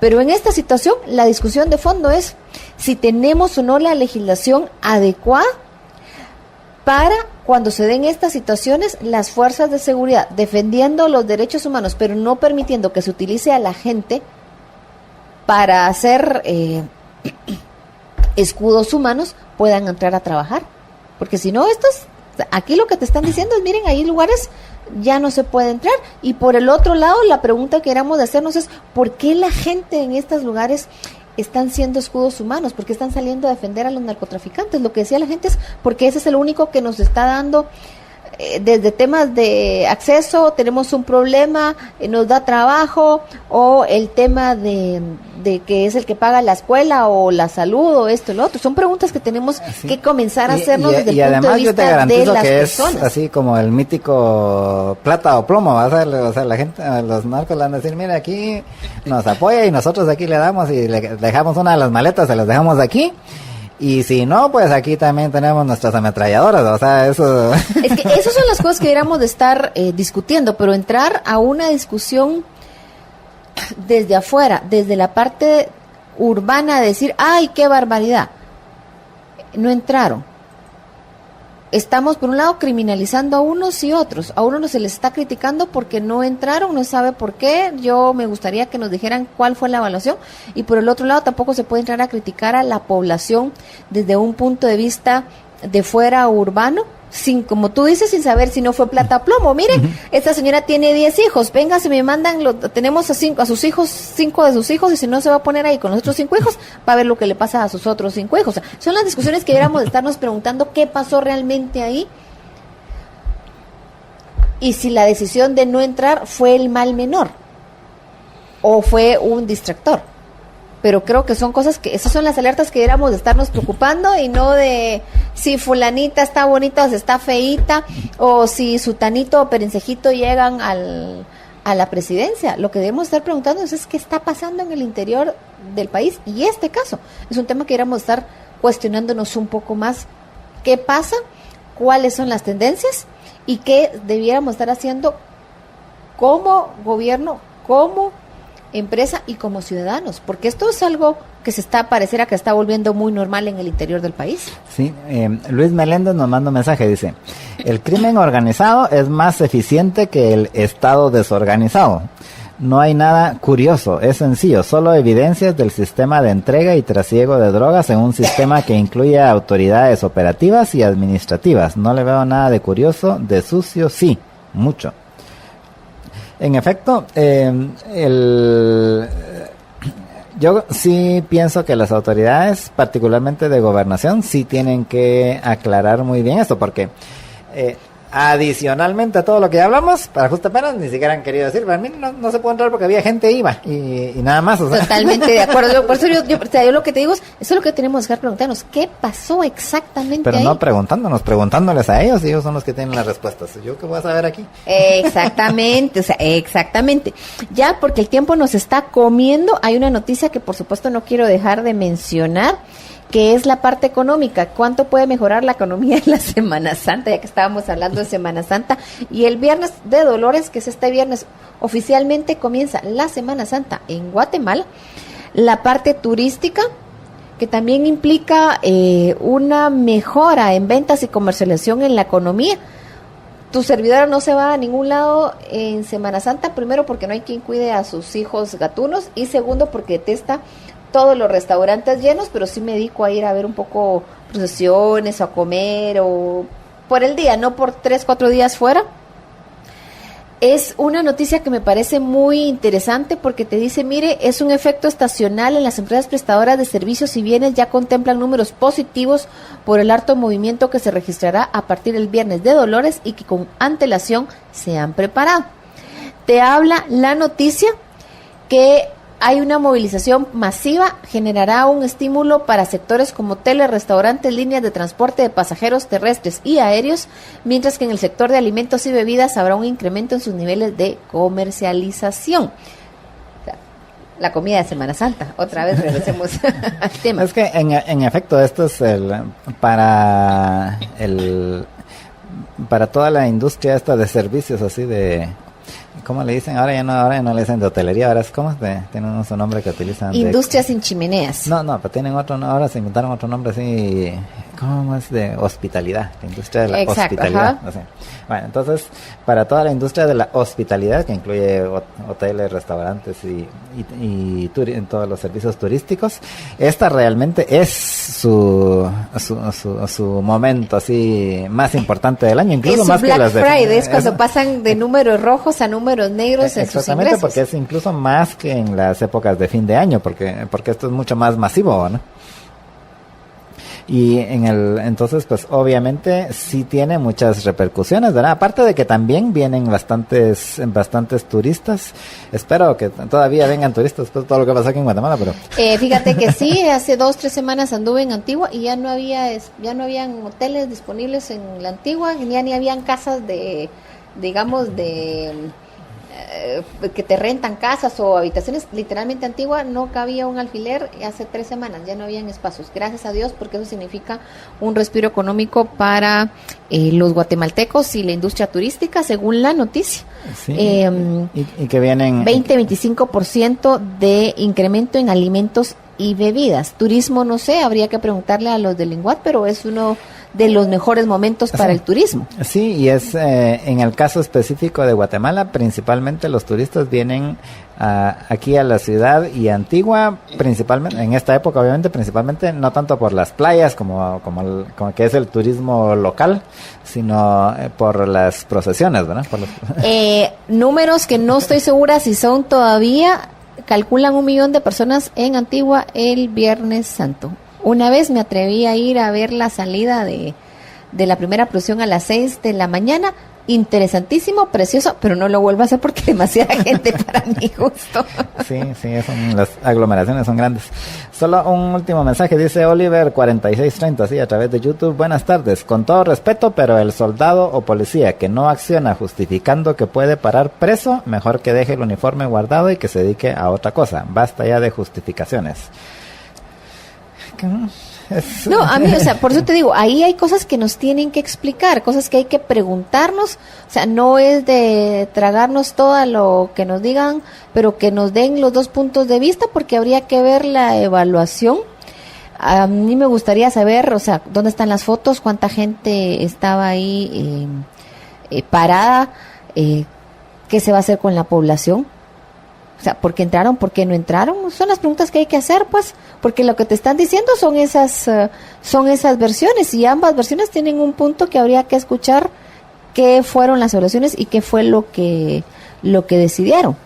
Pero en esta situación la discusión de fondo es si tenemos o no la legislación adecuada para cuando se den estas situaciones, las fuerzas de seguridad defendiendo los derechos humanos, pero no permitiendo que se utilice a la gente para hacer escudos humanos, puedan entrar a trabajar. Porque si no, aquí lo que te están diciendo es, miren, hay lugares ya no se puede entrar. Y por el otro lado, la pregunta que queramos de hacernos es, ¿por qué la gente en estos lugares están siendo escudos humanos? ¿Por qué están saliendo a defender a los narcotraficantes? Lo que decía la gente es porque ese es el único que nos está dando, desde temas de acceso, tenemos un problema, nos da trabajo, o el tema de que es el que paga la escuela o la salud o esto y lo otro. Son preguntas que tenemos que comenzar a hacernos desde el punto de vista de las personas. Así como el mítico plata o plomo, ¿va a ser? O sea, la gente, los narcos le van a decir, mira, aquí nos apoya y nosotros aquí le damos y le dejamos una de las maletas, se las dejamos aquí. Y si no, pues aquí también tenemos nuestras ametralladoras, o sea, eso... Es que esas son las cosas que deberíamos de estar discutiendo, pero entrar a una discusión desde afuera, desde la parte urbana, de decir, ¡ay, qué barbaridad! No entraron. Estamos, por un lado, criminalizando a unos y otros. A uno no se les está criticando porque no entraron, no sabe por qué. Yo me gustaría que nos dijeran cuál fue la evaluación. Y por el otro lado, tampoco se puede entrar a criticar a la población desde un punto de vista de fuera urbano, sin, como tú dices, sin saber si no fue plata o plomo. Miren, esta señora tiene 10 hijos, venga, se me mandan, tenemos a 5 de sus hijos, y si no se va a poner ahí con los otros 5 hijos, va a ver lo que le pasa a sus otros 5 hijos. O sea, son las discusiones que deberíamos de estarnos preguntando qué pasó realmente ahí, y si la decisión de no entrar fue el mal menor o fue un distractor. Pero creo que son cosas que, esas son las alertas que deberíamos de estarnos preocupando, y no de si fulanita está bonita o si está feíta, o si sutanito o perencejito llegan a la presidencia. Lo que debemos estar preguntando es qué está pasando en el interior del país, y este caso es un tema que deberíamos estar cuestionándonos un poco más. ¿Qué pasa? ¿Cuáles son las tendencias? ¿Y qué debiéramos estar haciendo como gobierno, como empresa y como ciudadanos? Porque esto es algo que pareciera que está volviendo muy normal en el interior del país. Sí, Luis Meléndez nos manda un mensaje, dice, el crimen organizado es más eficiente que el Estado desorganizado. No hay nada curioso, es sencillo, solo evidencias del sistema de entrega y trasiego de drogas en un sistema que incluye autoridades operativas y administrativas. No le veo nada de curioso, de sucio sí, mucho. En efecto, yo sí pienso que las autoridades, particularmente de gobernación, sí tienen que aclarar muy bien esto, porque adicionalmente a todo lo que ya hablamos, para justa pena, ni siquiera han querido decir, para mí no se puede entrar porque había gente iba y nada más. O sea. Totalmente de acuerdo. Por eso yo lo que te digo es, eso es lo que tenemos que dejar preguntarnos, ¿qué pasó exactamente Pero ahí? No preguntándoles a ellos, y ellos son los que tienen las respuestas. ¿Yo qué voy a saber aquí? Exactamente, o sea, exactamente. Ya, porque el tiempo nos está comiendo, hay una noticia que por supuesto no quiero dejar de mencionar, que es la parte económica. ¿Cuánto puede mejorar la economía en la Semana Santa? Ya que estábamos hablando de Semana Santa. Y el Viernes de Dolores, que es este viernes, oficialmente comienza la Semana Santa en Guatemala. La parte turística, que también implica una mejora en ventas y comercialización en la economía. Tu servidora no se va a ningún lado en Semana Santa, primero porque no hay quien cuide a sus hijos gatunos, y segundo porque detesta todos los restaurantes llenos, pero sí me dedico a ir a ver un poco procesiones, o a comer, o por el día, no por 3-4 días fuera. Es una noticia que me parece muy interesante porque te dice, mire, es un efecto estacional en las empresas prestadoras de servicios y bienes, ya contemplan números positivos por el alto movimiento que se registrará a partir del viernes de Dolores y que con antelación se han preparado. Te habla la noticia que hay una movilización masiva, generará un estímulo para sectores como hoteles, restaurantes, líneas de transporte de pasajeros terrestres y aéreos, mientras que en el sector de alimentos y bebidas habrá un incremento en sus niveles de comercialización. O sea, la comida de Semana Santa, otra vez regresemos al tema. Es que en efecto esto es para toda la industria esta de servicios así de... ¿Cómo le dicen? Ahora ya no le dicen de hotelería, ahora es ¿cómo? Tienen un nombre que utilizan. Industrias sin chimeneas. No, pero tienen otro, ahora se inventaron otro nombre así, ¿cómo es? De hospitalidad, la industria de la hospitalidad. No sé. Bueno, entonces, para toda la industria de la hospitalidad, que incluye hoteles, restaurantes y todos los servicios turísticos, esta realmente es su momento así más importante del año, incluso es más Black que las de Friday, es cuando pasan de números rojos a números negros en sus exactamente, ingresos. porque es incluso más que en las épocas de fin de año, porque esto es mucho más masivo, ¿no? Y entonces pues obviamente sí tiene muchas repercusiones, ¿verdad? Aparte de que también vienen bastantes turistas. Espero que todavía vengan turistas después de todo lo que pasa aquí en Guatemala, pero fíjate que sí, hace 2-3 semanas anduve en Antigua y ya no habían hoteles disponibles en la Antigua, ya ni habían casas de que te rentan casas o habitaciones. Literalmente Antigua no cabía un alfiler hace 3 semanas, ya no habían espacios, gracias a Dios, porque eso significa un respiro económico para los guatemaltecos y la industria turística, según la noticia. Sí, y que vienen 20-25% de incremento en alimentos y bebidas. Turismo, no sé, habría que preguntarle a los de Linguat, pero es uno de los mejores momentos para el turismo. Sí, y es en el caso específico de Guatemala, principalmente los turistas vienen aquí a la ciudad y Antigua, principalmente en esta época, obviamente, principalmente no tanto por las playas como que es el turismo local, sino por las procesiones, ¿verdad? Números que no estoy segura si son todavía, calculan 1 millón de personas en Antigua el Viernes Santo. Una vez me atreví a ir a ver la salida de la primera procesión a las 6 de la mañana. Interesantísimo, precioso, pero no lo vuelvo a hacer porque demasiada gente para mi gusto. Sí, las aglomeraciones son grandes. Solo un último mensaje, dice Oliver 4630, sí, a través de YouTube. Buenas tardes, con todo respeto, pero el soldado o policía que no acciona justificando que puede parar preso, mejor que deje el uniforme guardado y que se dedique a otra cosa. Basta ya de justificaciones. No, a mí, o sea, por eso te digo, ahí hay cosas que nos tienen que explicar, cosas que hay que preguntarnos, o sea, no es de tragarnos todo lo que nos digan, pero que nos den los 2 puntos de vista, porque habría que ver la evaluación. A mí me gustaría saber, o sea, dónde están las fotos, cuánta gente estaba ahí parada, qué se va a hacer con la población. O sea, ¿por qué entraron? ¿Por qué no entraron? Son las preguntas que hay que hacer, pues, porque lo que te están diciendo son esas versiones, y ambas versiones tienen un punto que habría que escuchar, qué fueron las evaluaciones y qué fue lo que decidieron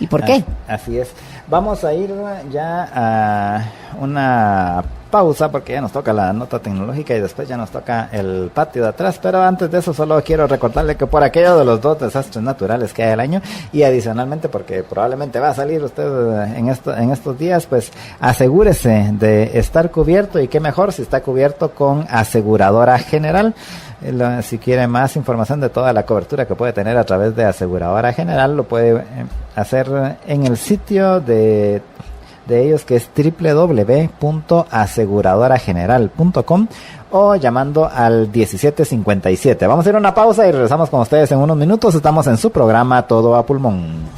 y por qué. Así es. Vamos a ir ya a una pausa porque ya nos toca la nota tecnológica y después ya nos toca el patio de atrás, pero antes de eso solo quiero recordarle que por aquello de los 2 desastres naturales que hay al año, y adicionalmente porque probablemente va a salir usted en estos días, pues asegúrese de estar cubierto, y qué mejor si está cubierto con Aseguradora General. Si quiere más información de toda la cobertura que puede tener a través de Aseguradora General, lo puede hacer en el sitio de ellos, que es www.aseguradorageneral.com, o llamando al 1757. Vamos a ir a una pausa y regresamos con ustedes en unos minutos. Estamos en su programa Todo a Pulmón.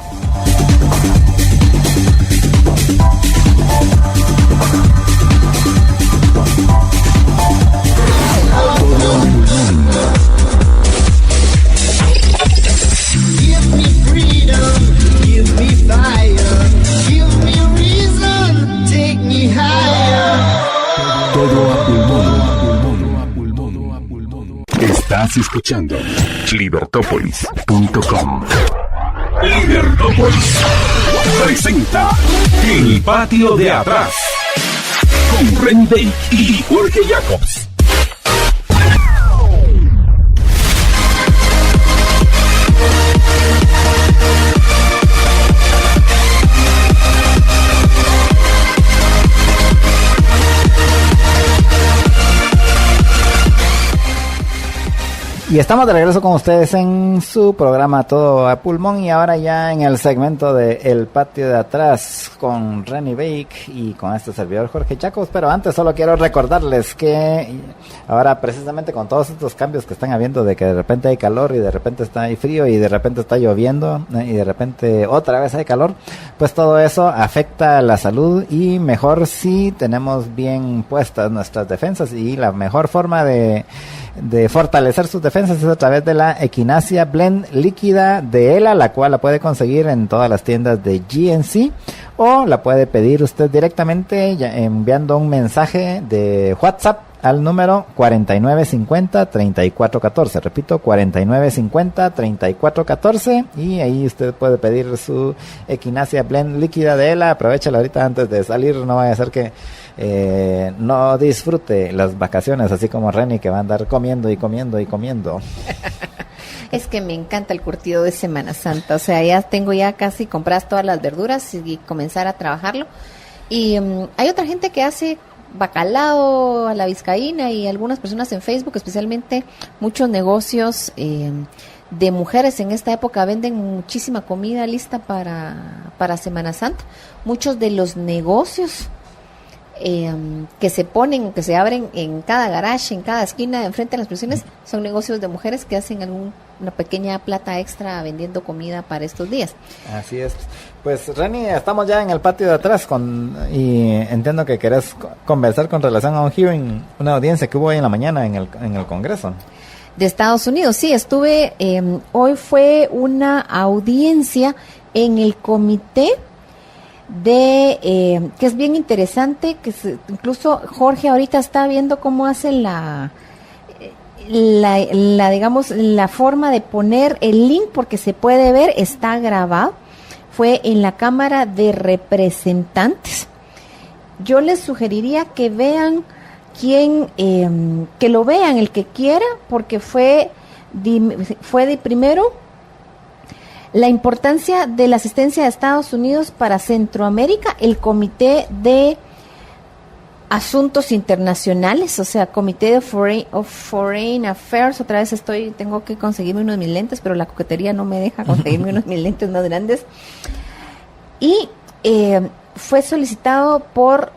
Estás escuchando Libertópolis.com. Libertópolis presenta El Patio de Atrás con Reni Bake y Jorge Jacobs. Y estamos de regreso con ustedes en su programa Todo a Pulmón, y ahora ya en el segmento de El Patio de Atrás con Reni Bake y con este servidor Jorge Chacos. Pero antes solo quiero recordarles que ahora, precisamente con todos estos cambios que están habiendo, de que de repente hay calor y de repente hay frío y de repente está lloviendo y de repente otra vez hay calor, pues todo eso afecta la salud, y mejor si tenemos bien puestas nuestras defensas. Y la mejor forma de fortalecer sus defensas es a través de la Equinacia Blend líquida de ELA, la cual la puede conseguir en todas las tiendas de GNC, o la puede pedir usted directamente enviando un mensaje de WhatsApp al número 4950-3414. Repito, 4950-3414, y ahí usted puede pedir su Equinacia Blend líquida de ELA. Aprovechela ahorita antes de salir, no vaya a ser que no disfrute las vacaciones así como Reni, que va a andar comiendo y comiendo y comiendo. Es que me encanta el curtido de Semana Santa, o sea, ya tengo casi compradas todas las verduras y comenzar a trabajarlo. Y hay otra gente que hace bacalao a la vizcaína, y algunas personas en Facebook, especialmente muchos negocios de mujeres en esta época, venden muchísima comida lista para Semana Santa. Muchos de los negocios que se abren en cada garage, en cada esquina, enfrente de las prisiones, son negocios de mujeres que hacen una pequeña plata extra vendiendo comida para estos días. Así es. Pues Reni, estamos ya en el patio de atrás y entiendo que querés conversar con relación a un hearing, una audiencia que hubo hoy en la mañana en el Congreso de Estados Unidos. Sí, estuve, hoy fue una audiencia en el comité que es bien interesante, incluso Jorge ahorita está viendo cómo hace digamos, la forma de poner el link, porque se puede ver, está grabado. Fue en la Cámara de Representantes. Yo les sugeriría que vean que lo vean el que quiera, porque fue de primero la importancia de la asistencia de Estados Unidos para Centroamérica, el Comité de Asuntos Internacionales, o sea, Comité de Foreign Affairs. Otra vez tengo que conseguirme unos de mis lentes, pero la coquetería no me deja conseguirme unos de mis lentes más grandes. Y fue solicitado por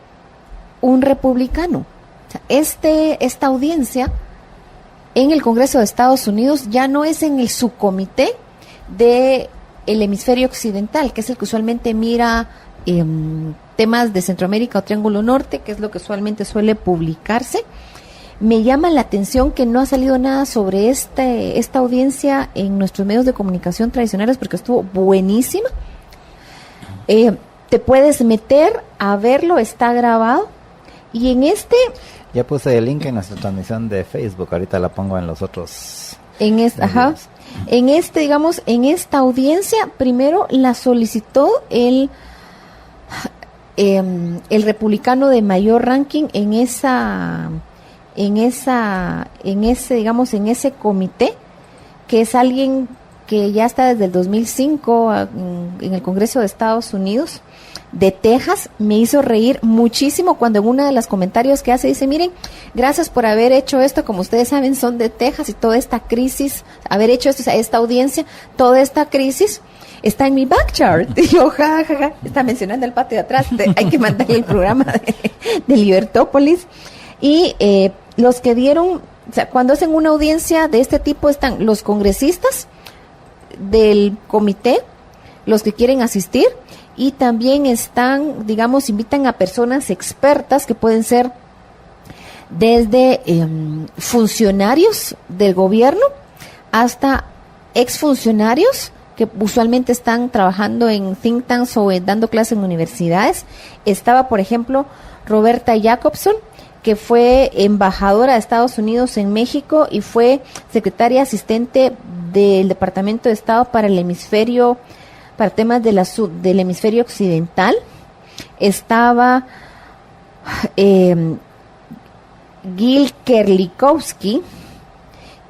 un republicano. O sea, esta audiencia en el Congreso de Estados Unidos ya no es en el subcomité de el hemisferio occidental, que es el que usualmente mira temas de Centroamérica o Triángulo Norte, que es lo que usualmente suele publicarse. Me llama la atención que no ha salido nada sobre esta audiencia en nuestros medios de comunicación tradicionales, porque estuvo buenísima. Te puedes meter a verlo, está grabado. Y ya puse el link en nuestra transmisión de Facebook, ahorita la pongo en los otros. Digamos, en esta audiencia, primero la solicitó el republicano de mayor ranking en ese comité, que es alguien que ya está desde el 2005 en el Congreso de Estados Unidos, de Texas. Me hizo reír muchísimo cuando en uno de los comentarios que hace dice: miren, gracias por haber hecho esto, como ustedes saben son de Texas, y toda esta crisis, haber hecho esto, o sea, esta audiencia, toda esta crisis está en mi backyard. Y yo, jajaja, está mencionando el patio de atrás, hay que mandarle el programa de Libertópolis. Y los que dieron, o sea, cuando hacen una audiencia de este tipo, están los congresistas del comité, los que quieren asistir, y también están, digamos, invitan a personas expertas que pueden ser desde funcionarios del gobierno hasta exfuncionarios que usualmente están trabajando en think tanks o dando clases en universidades. Estaba, por ejemplo, Roberta Jacobson, que fue embajadora de Estados Unidos en México y fue secretaria asistente del Departamento de Estado para el hemisferio, para temas del hemisferio occidental. Estaba Gil Kerlikowski,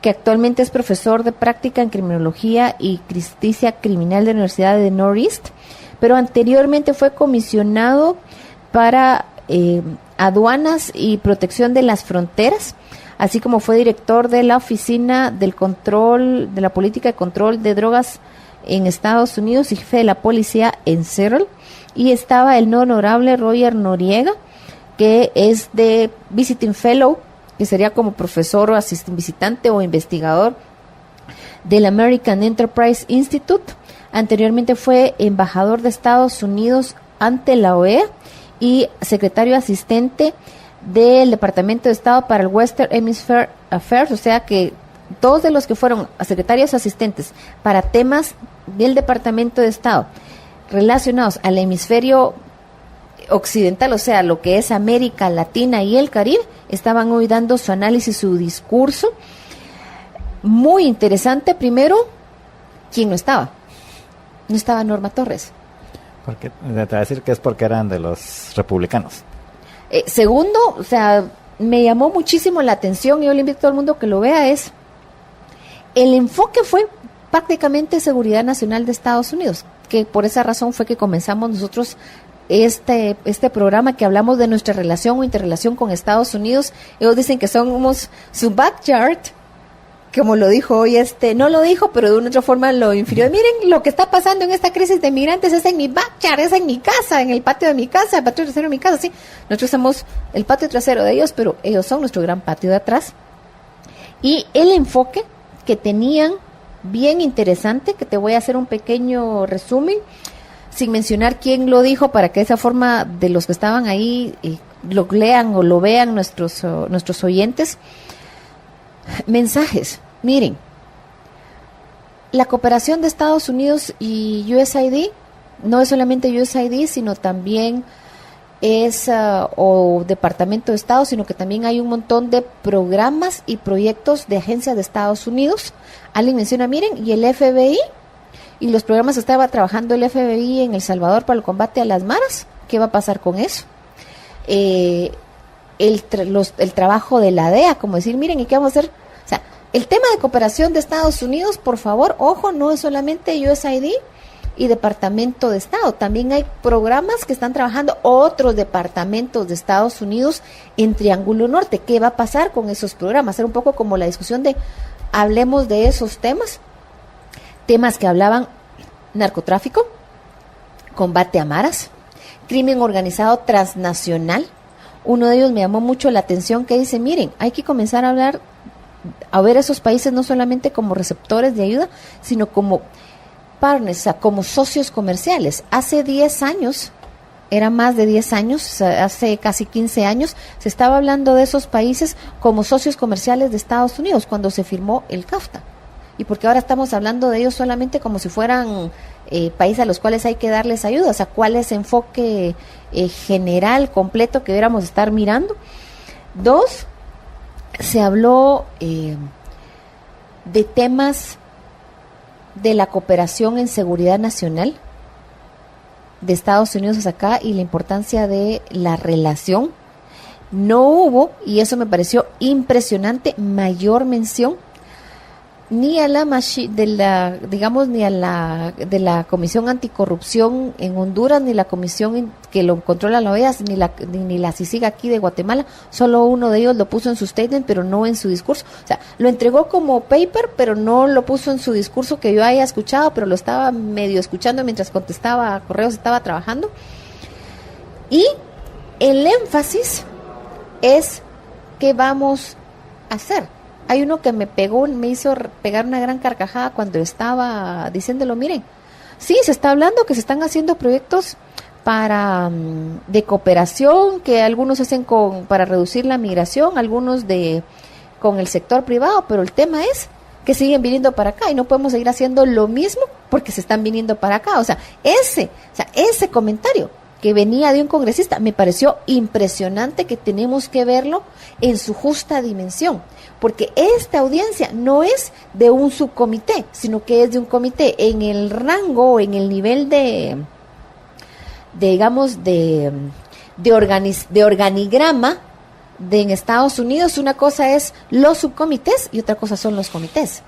que actualmente es profesor de práctica en criminología y justicia criminal de la Universidad de Northeast, pero anteriormente fue comisionado para aduanas y protección de las fronteras, así como fue director de la Oficina del Control de la Política de Control de Drogas en Estados Unidos y jefe de la policía en Seattle. Y estaba el no honorable Roger Noriega, que es de Visiting Fellow, que sería como profesor o asistente visitante o investigador del American Enterprise Institute. Anteriormente fue embajador de Estados Unidos ante la OEA y secretario asistente del Departamento de Estado para el Western Hemisphere Affairs, o sea que todos de los que fueron secretarios asistentes para temas del Departamento de Estado relacionados al hemisferio occidental, o sea, lo que es América Latina y el Caribe, estaban hoy dando su análisis, su discurso. Muy interesante. Primero, ¿quién no estaba? No estaba Norma Torres. Porque, te voy a decir que es porque eran de los republicanos. Segundo, o sea, me llamó muchísimo la atención, y yo le invito a todo el mundo que lo vea, es el enfoque fue prácticamente seguridad nacional de Estados Unidos, que por esa razón fue que comenzamos nosotros este programa, que hablamos de nuestra relación o interrelación con Estados Unidos. Ellos dicen que somos su backyard, como lo dijo hoy, no lo dijo, pero de una otra forma lo infirió. Miren, lo que está pasando en esta crisis de migrantes es en mi backyard, es en mi casa, en el patio de mi casa, el patio trasero de mi casa, sí. Nosotros somos el patio trasero de ellos, pero ellos son nuestro gran patio de atrás. Y el enfoque que tenían, bien interesante, que te voy a hacer un pequeño resumen, sin mencionar quién lo dijo, para que de esa forma de los que estaban ahí lo lean o lo vean nuestros oyentes. Mensajes. Miren, la cooperación de Estados Unidos y USAID no es solamente USAID, sino también es o Departamento de Estado, sino que también hay un montón de programas y proyectos de agencias de Estados Unidos. Alguien menciona, miren, y el FBI, y los programas que estaba trabajando el FBI en El Salvador para el combate a las maras. ¿Qué va a pasar con eso? El trabajo de la DEA, como decir, miren, ¿y qué vamos a hacer? O sea, el tema de cooperación de Estados Unidos, por favor, ojo, no es solamente USAID y Departamento de Estado, también hay programas que están trabajando otros departamentos de Estados Unidos en Triángulo Norte. ¿Qué va a pasar con esos programas? Era un poco como la discusión de, hablemos de esos temas que hablaban narcotráfico, combate a maras, crimen organizado transnacional. Uno de ellos me llamó mucho la atención, que dice, miren, hay que comenzar a hablar, a ver esos países no solamente como receptores de ayuda, sino como partners, o sea, como socios comerciales. Hace 10 años, era más de 10 años, o sea, hace casi 15 años, se estaba hablando de esos países como socios comerciales de Estados Unidos, cuando se firmó el CAFTA. Y porque ahora estamos hablando de ellos solamente como si fueran países a los cuales hay que darles ayuda. O sea, ¿cuál es el enfoque general, completo que deberíamos estar mirando? 2, se habló de temas de la cooperación en seguridad nacional de Estados Unidos hacia acá y la importancia de la relación. No hubo, y eso me pareció impresionante, mayor mención ni a de la Comisión Anticorrupción en Honduras, ni la comisión que lo controla la OEA, ni la CICIG aquí de Guatemala. Solo uno de ellos lo puso en su statement, pero no en su discurso. O sea, lo entregó como paper, pero no lo puso en su discurso que yo haya escuchado, pero lo estaba medio escuchando mientras contestaba a correos, estaba trabajando. Y el énfasis es qué vamos a hacer. Hay uno que me hizo pegar una gran carcajada cuando estaba diciéndolo, miren, sí, se está hablando que se están haciendo proyectos de cooperación, que algunos hacen para reducir la migración, algunos con el sector privado, pero el tema es que siguen viniendo para acá y no podemos seguir haciendo lo mismo porque se están viniendo para acá. O sea, ese comentario que venía de un congresista. Me pareció impresionante, que tenemos que verlo en su justa dimensión, porque esta audiencia no es de un subcomité, sino que es de un comité en el rango, en el nivel de organigrama en Estados Unidos. Una cosa es los subcomités y otra cosa son los comités.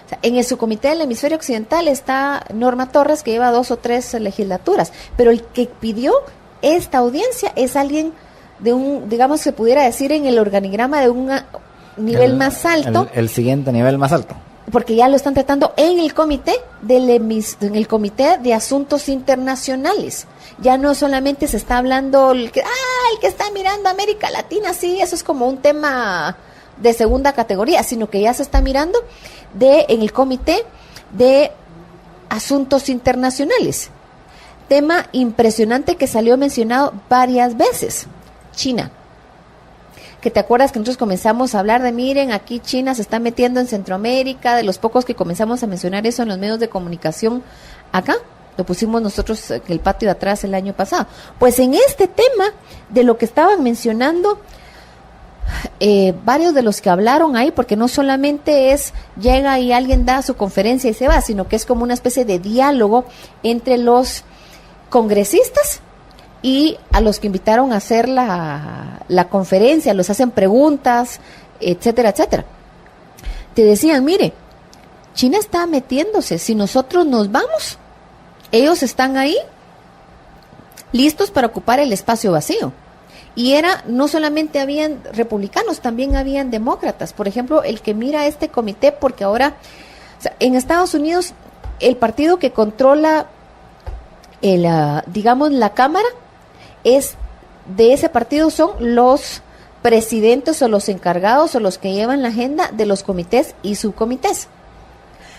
O sea, en el subcomité del hemisferio occidental está Norma Torres, que lleva 2 o 3 legislaturas, pero el que pidió esta audiencia es alguien de un, digamos, se pudiera decir en el organigrama de un nivel más alto. El siguiente nivel más alto. Porque ya lo están tratando en el comité en el comité de asuntos internacionales. Ya no solamente se está hablando el que está mirando América Latina, sí, eso es como un tema de segunda categoría, sino que ya se está mirando en el comité de asuntos internacionales. Tema impresionante que salió mencionado varias veces: China. Que te acuerdas que nosotros comenzamos a hablar de, miren, aquí China se está metiendo en Centroamérica, de los pocos que comenzamos a mencionar eso en los medios de comunicación acá. Lo pusimos nosotros en el patio de atrás el año pasado. Pues en este tema de lo que estaban mencionando varios de los que hablaron ahí, porque no solamente es llega y alguien da su conferencia y se va, sino que es como una especie de diálogo entre los congresistas y a los que invitaron a hacer la conferencia, los hacen preguntas, etcétera, etcétera. Te decían, mire, China está metiéndose, si nosotros nos vamos, ellos están ahí listos para ocupar el espacio vacío. Y no solamente habían republicanos, también habían demócratas. Por ejemplo, el que mira este comité, porque ahora, o sea, en Estados Unidos, el partido que controla digamos, la Cámara, de ese partido son los presidentes o los encargados o los que llevan la agenda de los comités y subcomités.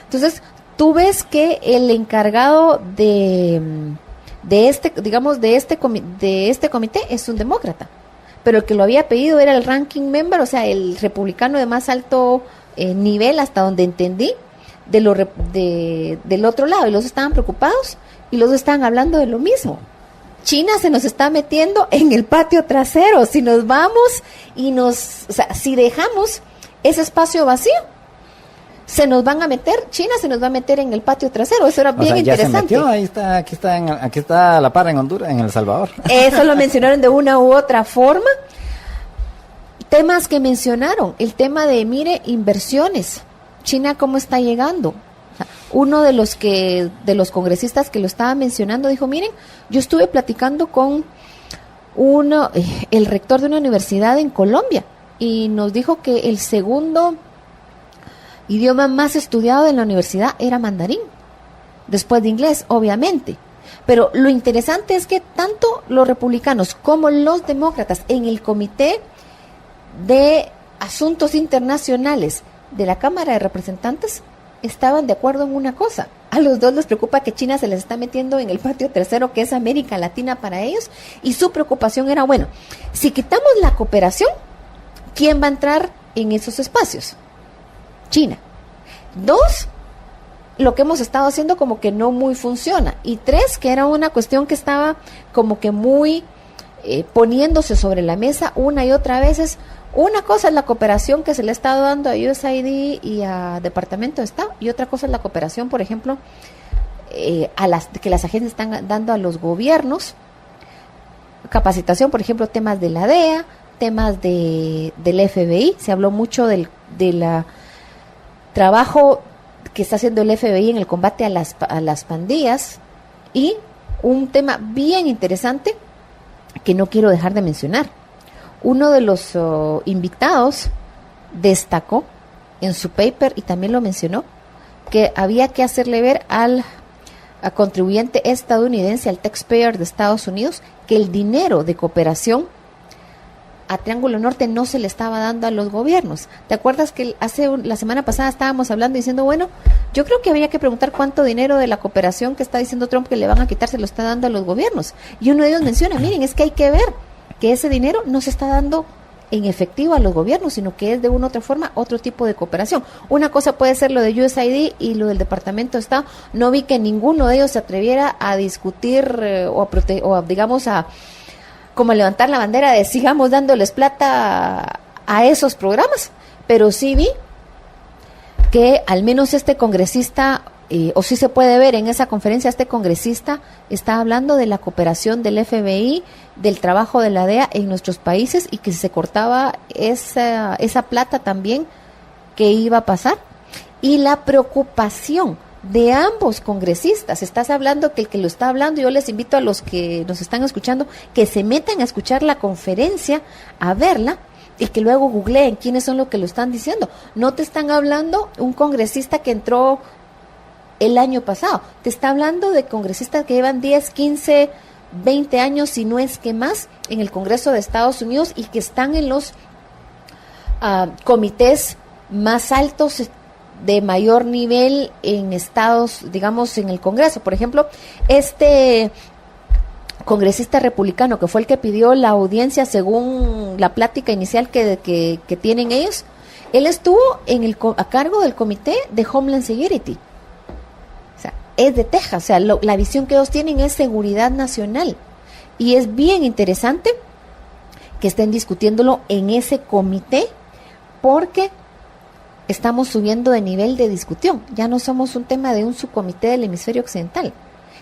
Entonces, tú ves que el encargado de este comité es un demócrata, pero el que lo había pedido era el ranking member, o sea, el republicano de más alto nivel, hasta donde entendí, del otro lado, y los estaban preocupados y los estaban hablando de lo mismo. China se nos está metiendo en el patio trasero. Si nos vamos si dejamos ese espacio vacío, China se nos va a meter en el patio trasero. Eso era bien interesante. Ya se metió, aquí está a la par en Honduras, en El Salvador. Eso lo mencionaron de una u otra forma. Temas que mencionaron, el tema de, mire, inversiones. China, ¿cómo está llegando? Uno de los congresistas que lo estaba mencionando dijo, miren, yo estuve platicando con el rector de una universidad en Colombia y nos dijo que el segundo idioma más estudiado en la universidad era mandarín, después de inglés, obviamente. Pero lo interesante es que tanto los republicanos como los demócratas en el Comité de Asuntos Internacionales de la Cámara de Representantes estaban de acuerdo en una cosa. A los dos les preocupa que China se les está metiendo en el patio trasero, que es América Latina para ellos, y su preocupación era, bueno, si quitamos la cooperación, ¿quién va a entrar en esos espacios? China. 2, lo que hemos estado haciendo como que no muy funciona. Y 3, que era una cuestión que estaba como que muy poniéndose sobre la mesa una y otra vez. Una cosa es la cooperación que se le ha estado dando a USAID y a Departamento de Estado, y otra cosa es la cooperación, por ejemplo, que las agencias están dando a los gobiernos. Capacitación, por ejemplo, temas de la DEA, temas del FBI. Se habló mucho del trabajo que está haciendo el FBI en el combate a las pandillas, y un tema bien interesante que no quiero dejar de mencionar. Uno de los invitados destacó en su paper, y también lo mencionó, que había que hacerle ver al contribuyente estadounidense, al taxpayer de Estados Unidos, que el dinero de cooperación a Triángulo Norte no se le estaba dando a los gobiernos. ¿Te acuerdas que la semana pasada estábamos hablando diciendo, bueno, yo creo que habría que preguntar cuánto dinero de la cooperación que está diciendo Trump que le van a quitar se lo está dando a los gobiernos? Y uno de ellos menciona, miren, es que hay que ver que ese dinero no se está dando en efectivo a los gobiernos, sino que es de una u otra forma otro tipo de cooperación. Una cosa puede ser lo de USAID y lo del Departamento de Estado. No vi que ninguno de ellos se atreviera a discutir como levantar la bandera de sigamos dándoles plata a esos programas, pero sí vi que al menos este congresista, o sí se puede ver en esa conferencia, este congresista está hablando de la cooperación del FBI, del trabajo de la DEA en nuestros países y que si se cortaba esa plata también, ¿qué iba a pasar? Y la preocupación de ambos congresistas. Estás hablando que el que lo está hablando, yo les invito a los que nos están escuchando que se metan a escuchar la conferencia, a verla, y que luego googleen quiénes son los que lo están diciendo. No te están hablando un congresista que entró el año pasado, te está hablando de congresistas que llevan 10, 15, 20 años, si no es que más, en el Congreso de Estados Unidos y que están en los comités más altos de mayor nivel en estados, digamos, en el Congreso. Por ejemplo, este congresista republicano que fue el que pidió la audiencia según la plática inicial que tienen ellos, él estuvo a cargo del comité de Homeland Security. O sea, es de Texas. O sea, la visión que ellos tienen es seguridad nacional. Y es bien interesante que estén discutiéndolo en ese comité porque estamos subiendo de nivel de discusión. Ya no somos un tema de un subcomité del hemisferio occidental.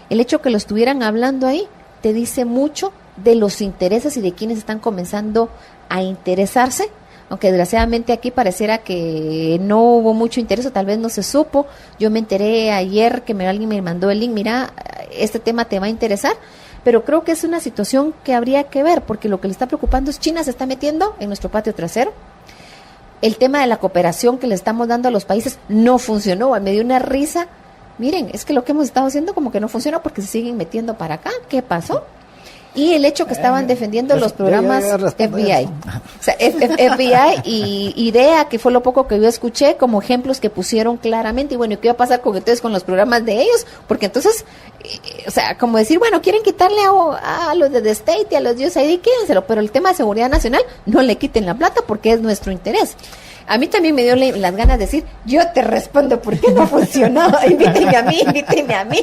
El hecho que lo estuvieran hablando ahí te dice mucho de los intereses y de quienes están comenzando a interesarse, aunque desgraciadamente aquí pareciera que no hubo mucho interés o tal vez no se supo. Yo me enteré ayer que alguien me mandó el link, mira, este tema te va a interesar, pero creo que es una situación que habría que ver, porque lo que le está preocupando es China se está metiendo en nuestro patio trasero. El tema de la cooperación que le estamos dando a los países no funcionó, me dio una risa. Miren, es que lo que hemos estado haciendo como que no funcionó porque se siguen metiendo para acá. ¿Qué pasó? Y el hecho que estaban defendiendo los programas FBI. O sea, FBI y IDEA, que fue lo poco que yo escuché como ejemplos que pusieron claramente. Y bueno, ¿qué va a pasar con los programas de ellos? Porque entonces, o sea, como decir, bueno, quieren quitarle a los de The State y a los de USAID, quédenselo, pero el tema de seguridad nacional no le quiten la plata porque es nuestro interés. A mí también me dio las ganas de decir, yo te respondo, ¿por qué no funcionó? Invíteme a mí.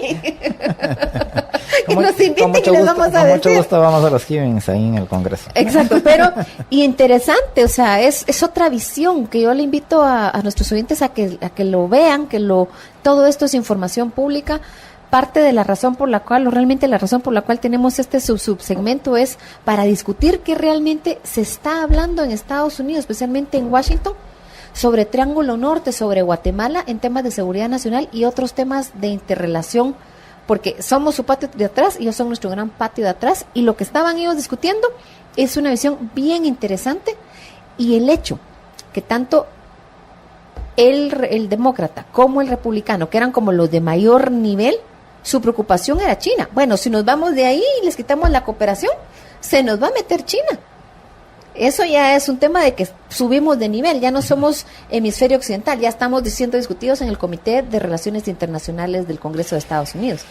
Que nos inviten y les vamos a decir. Con mucho gusto vamos a los hearings ahí en el Congreso. Exacto, pero y interesante, o sea, es otra visión que yo le invito a nuestros oyentes a que lo vean, todo esto es información pública. Parte de la razón por la cual, o realmente la razón por la cual tenemos este subsegmento es para discutir qué realmente se está hablando en Estados Unidos, especialmente en Washington, sobre Triángulo Norte, sobre Guatemala, en temas de seguridad nacional y otros temas de interrelación, porque somos su patio de atrás y ellos son nuestro gran patio de atrás, y lo que estaban ellos discutiendo es una visión bien interesante, y el hecho que tanto el demócrata como el republicano, que eran como los de mayor nivel, su preocupación era China. Bueno, si nos vamos de ahí y les quitamos la cooperación, se nos va a meter China. Eso ya es un tema de que subimos de nivel, ya no somos hemisferio occidental, ya estamos siendo discutidos en el Comité de Relaciones Internacionales del Congreso de Estados Unidos.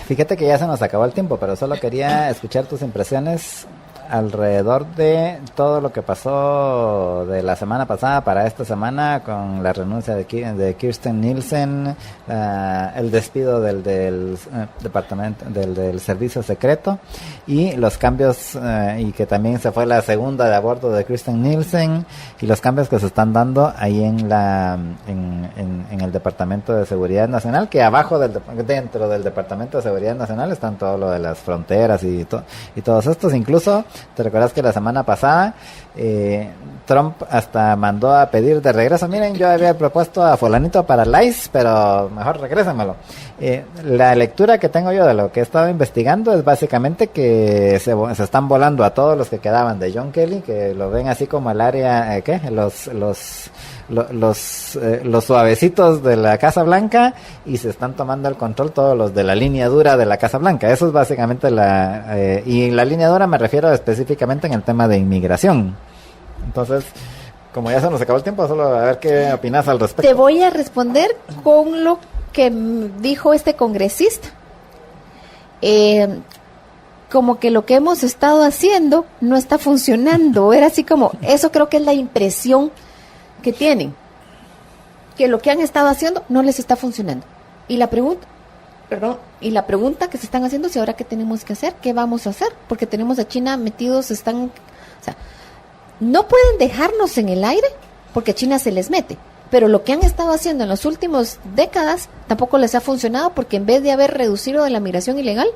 Fíjate que ya se nos acabó el tiempo, pero solo quería escuchar tus impresiones alrededor de todo lo que pasó de la semana pasada para esta semana, con la renuncia de Kirstjen Nielsen, el despido del departamento del servicio secreto y los cambios, y que también se fue la segunda de aborto de Kirstjen Nielsen, y los cambios que se están dando ahí en el Departamento de Seguridad Nacional, que abajo dentro del Departamento de Seguridad Nacional están todo lo de las fronteras y todos estos. Incluso te recuerdas que la semana pasada Trump hasta mandó a pedir de regreso, miren, yo había propuesto a fulanito para el ICE, pero mejor regrésamelo. La lectura que tengo yo de lo que he estado investigando es básicamente que se están volando a todos los que quedaban de John Kelly, que lo ven así como el área, los suavecitos de la Casa Blanca, y se están tomando el control todos los de la línea dura de la Casa Blanca. Eso es básicamente y la línea dura me refiero específicamente en el tema de inmigración. Entonces, como ya se nos acabó el tiempo, solo a ver qué opinas al respecto. Te voy a responder con lo que dijo este congresista. como que lo que hemos estado haciendo no está funcionando. Era así como, eso creo que es la impresión que tienen, que lo que han estado haciendo no les está funcionando. Y la pregunta que se están haciendo es, ¿y ahora qué tenemos que hacer? ¿Qué vamos a hacer? Porque tenemos a China metidos, o sea, no pueden dejarnos en el aire porque China se les mete. Pero lo que han estado haciendo en las últimas décadas tampoco les ha funcionado, porque en vez de haber reducido la migración ilegal,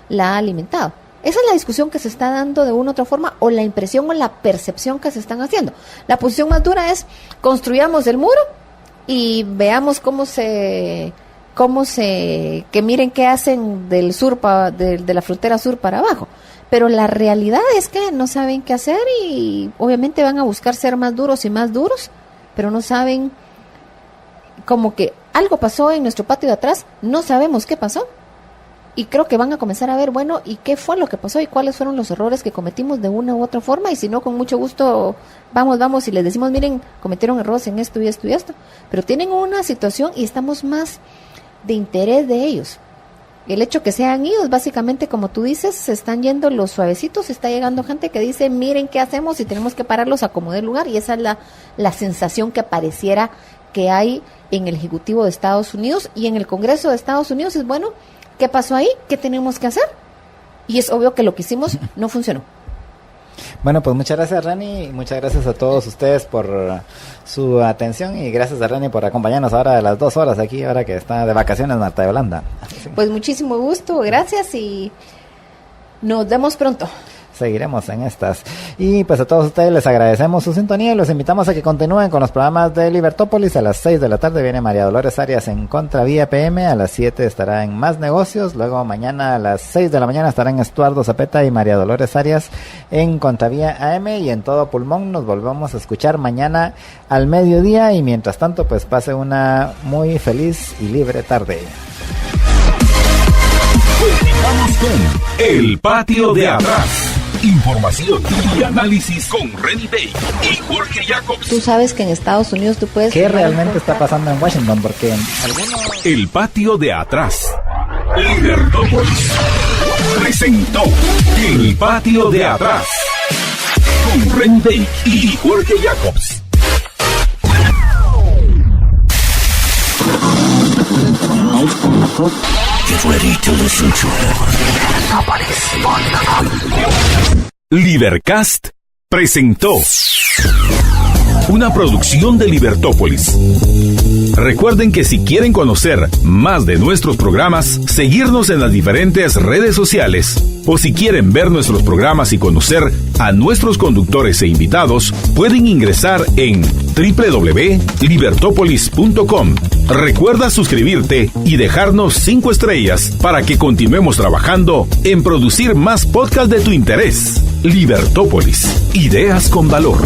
la ha alimentado. Esa es la discusión que se está dando de una u otra forma, o la impresión o la percepción que se están haciendo. La posición más dura es, construyamos el muro y veamos que miren qué hacen del sur de la frontera sur para abajo. Pero la realidad es que no saben qué hacer y obviamente van a buscar ser más duros y más duros, pero no saben, como que algo pasó en nuestro patio de atrás, no sabemos qué pasó. Y creo que van a comenzar a ver, bueno, ¿y qué fue lo que pasó? ¿Y cuáles fueron los errores que cometimos de una u otra forma? Y si no, con mucho gusto, vamos y les decimos, miren, cometieron errores en esto y esto y esto. Pero tienen una situación y estamos más de interés de ellos. El hecho que se han ido, básicamente, como tú dices, se están yendo los suavecitos, está llegando gente que dice, miren qué hacemos y tenemos que pararlos a como dé lugar. Y esa es la sensación que pareciera que hay en el Ejecutivo de Estados Unidos y en el Congreso de Estados Unidos. Es, bueno, ¿qué pasó ahí? ¿Qué tenemos que hacer? Y es obvio que lo que hicimos no funcionó. Bueno, pues muchas gracias, Rani, y muchas gracias a todos ustedes por su atención, y gracias a Rani por acompañarnos ahora de las 2 horas aquí, ahora que está de vacaciones Marta de Holanda. Sí. Pues muchísimo gusto, gracias y nos vemos pronto. Seguiremos en estas. Y pues a todos ustedes les agradecemos su sintonía y los invitamos a que continúen con los programas de Libertópolis. A las 6 de la tarde viene María Dolores Arias en Contravía PM, a las 7 estará en Más Negocios, luego mañana a las 6 de la mañana estarán Estuardo Zapeta y María Dolores Arias en Contravía AM, y en todo pulmón nos volvemos a escuchar mañana al mediodía, y mientras tanto pues pase una muy feliz y libre tarde. Continuamos con El Patio de Atrás. Información y análisis con Reni Day y Jorge Jacobs. Tú sabes que en Estados Unidos tú puedes... ¿Qué realmente está pasando en Washington? Porque El Patio de Atrás. Libertópolis presentó El Patio de Atrás con Reni Day y Jorge Jacobs. Get ready to listen to Libercast presentó una producción de Libertópolis. Recuerden que si quieren conocer más de nuestros programas, seguirnos en las diferentes redes sociales, o si quieren ver nuestros programas y conocer a nuestros conductores e invitados, pueden ingresar en www.libertopolis.com. Recuerda suscribirte y dejarnos 5 estrellas para que continuemos trabajando en producir más podcasts de tu interés. Libertópolis, ideas con valor.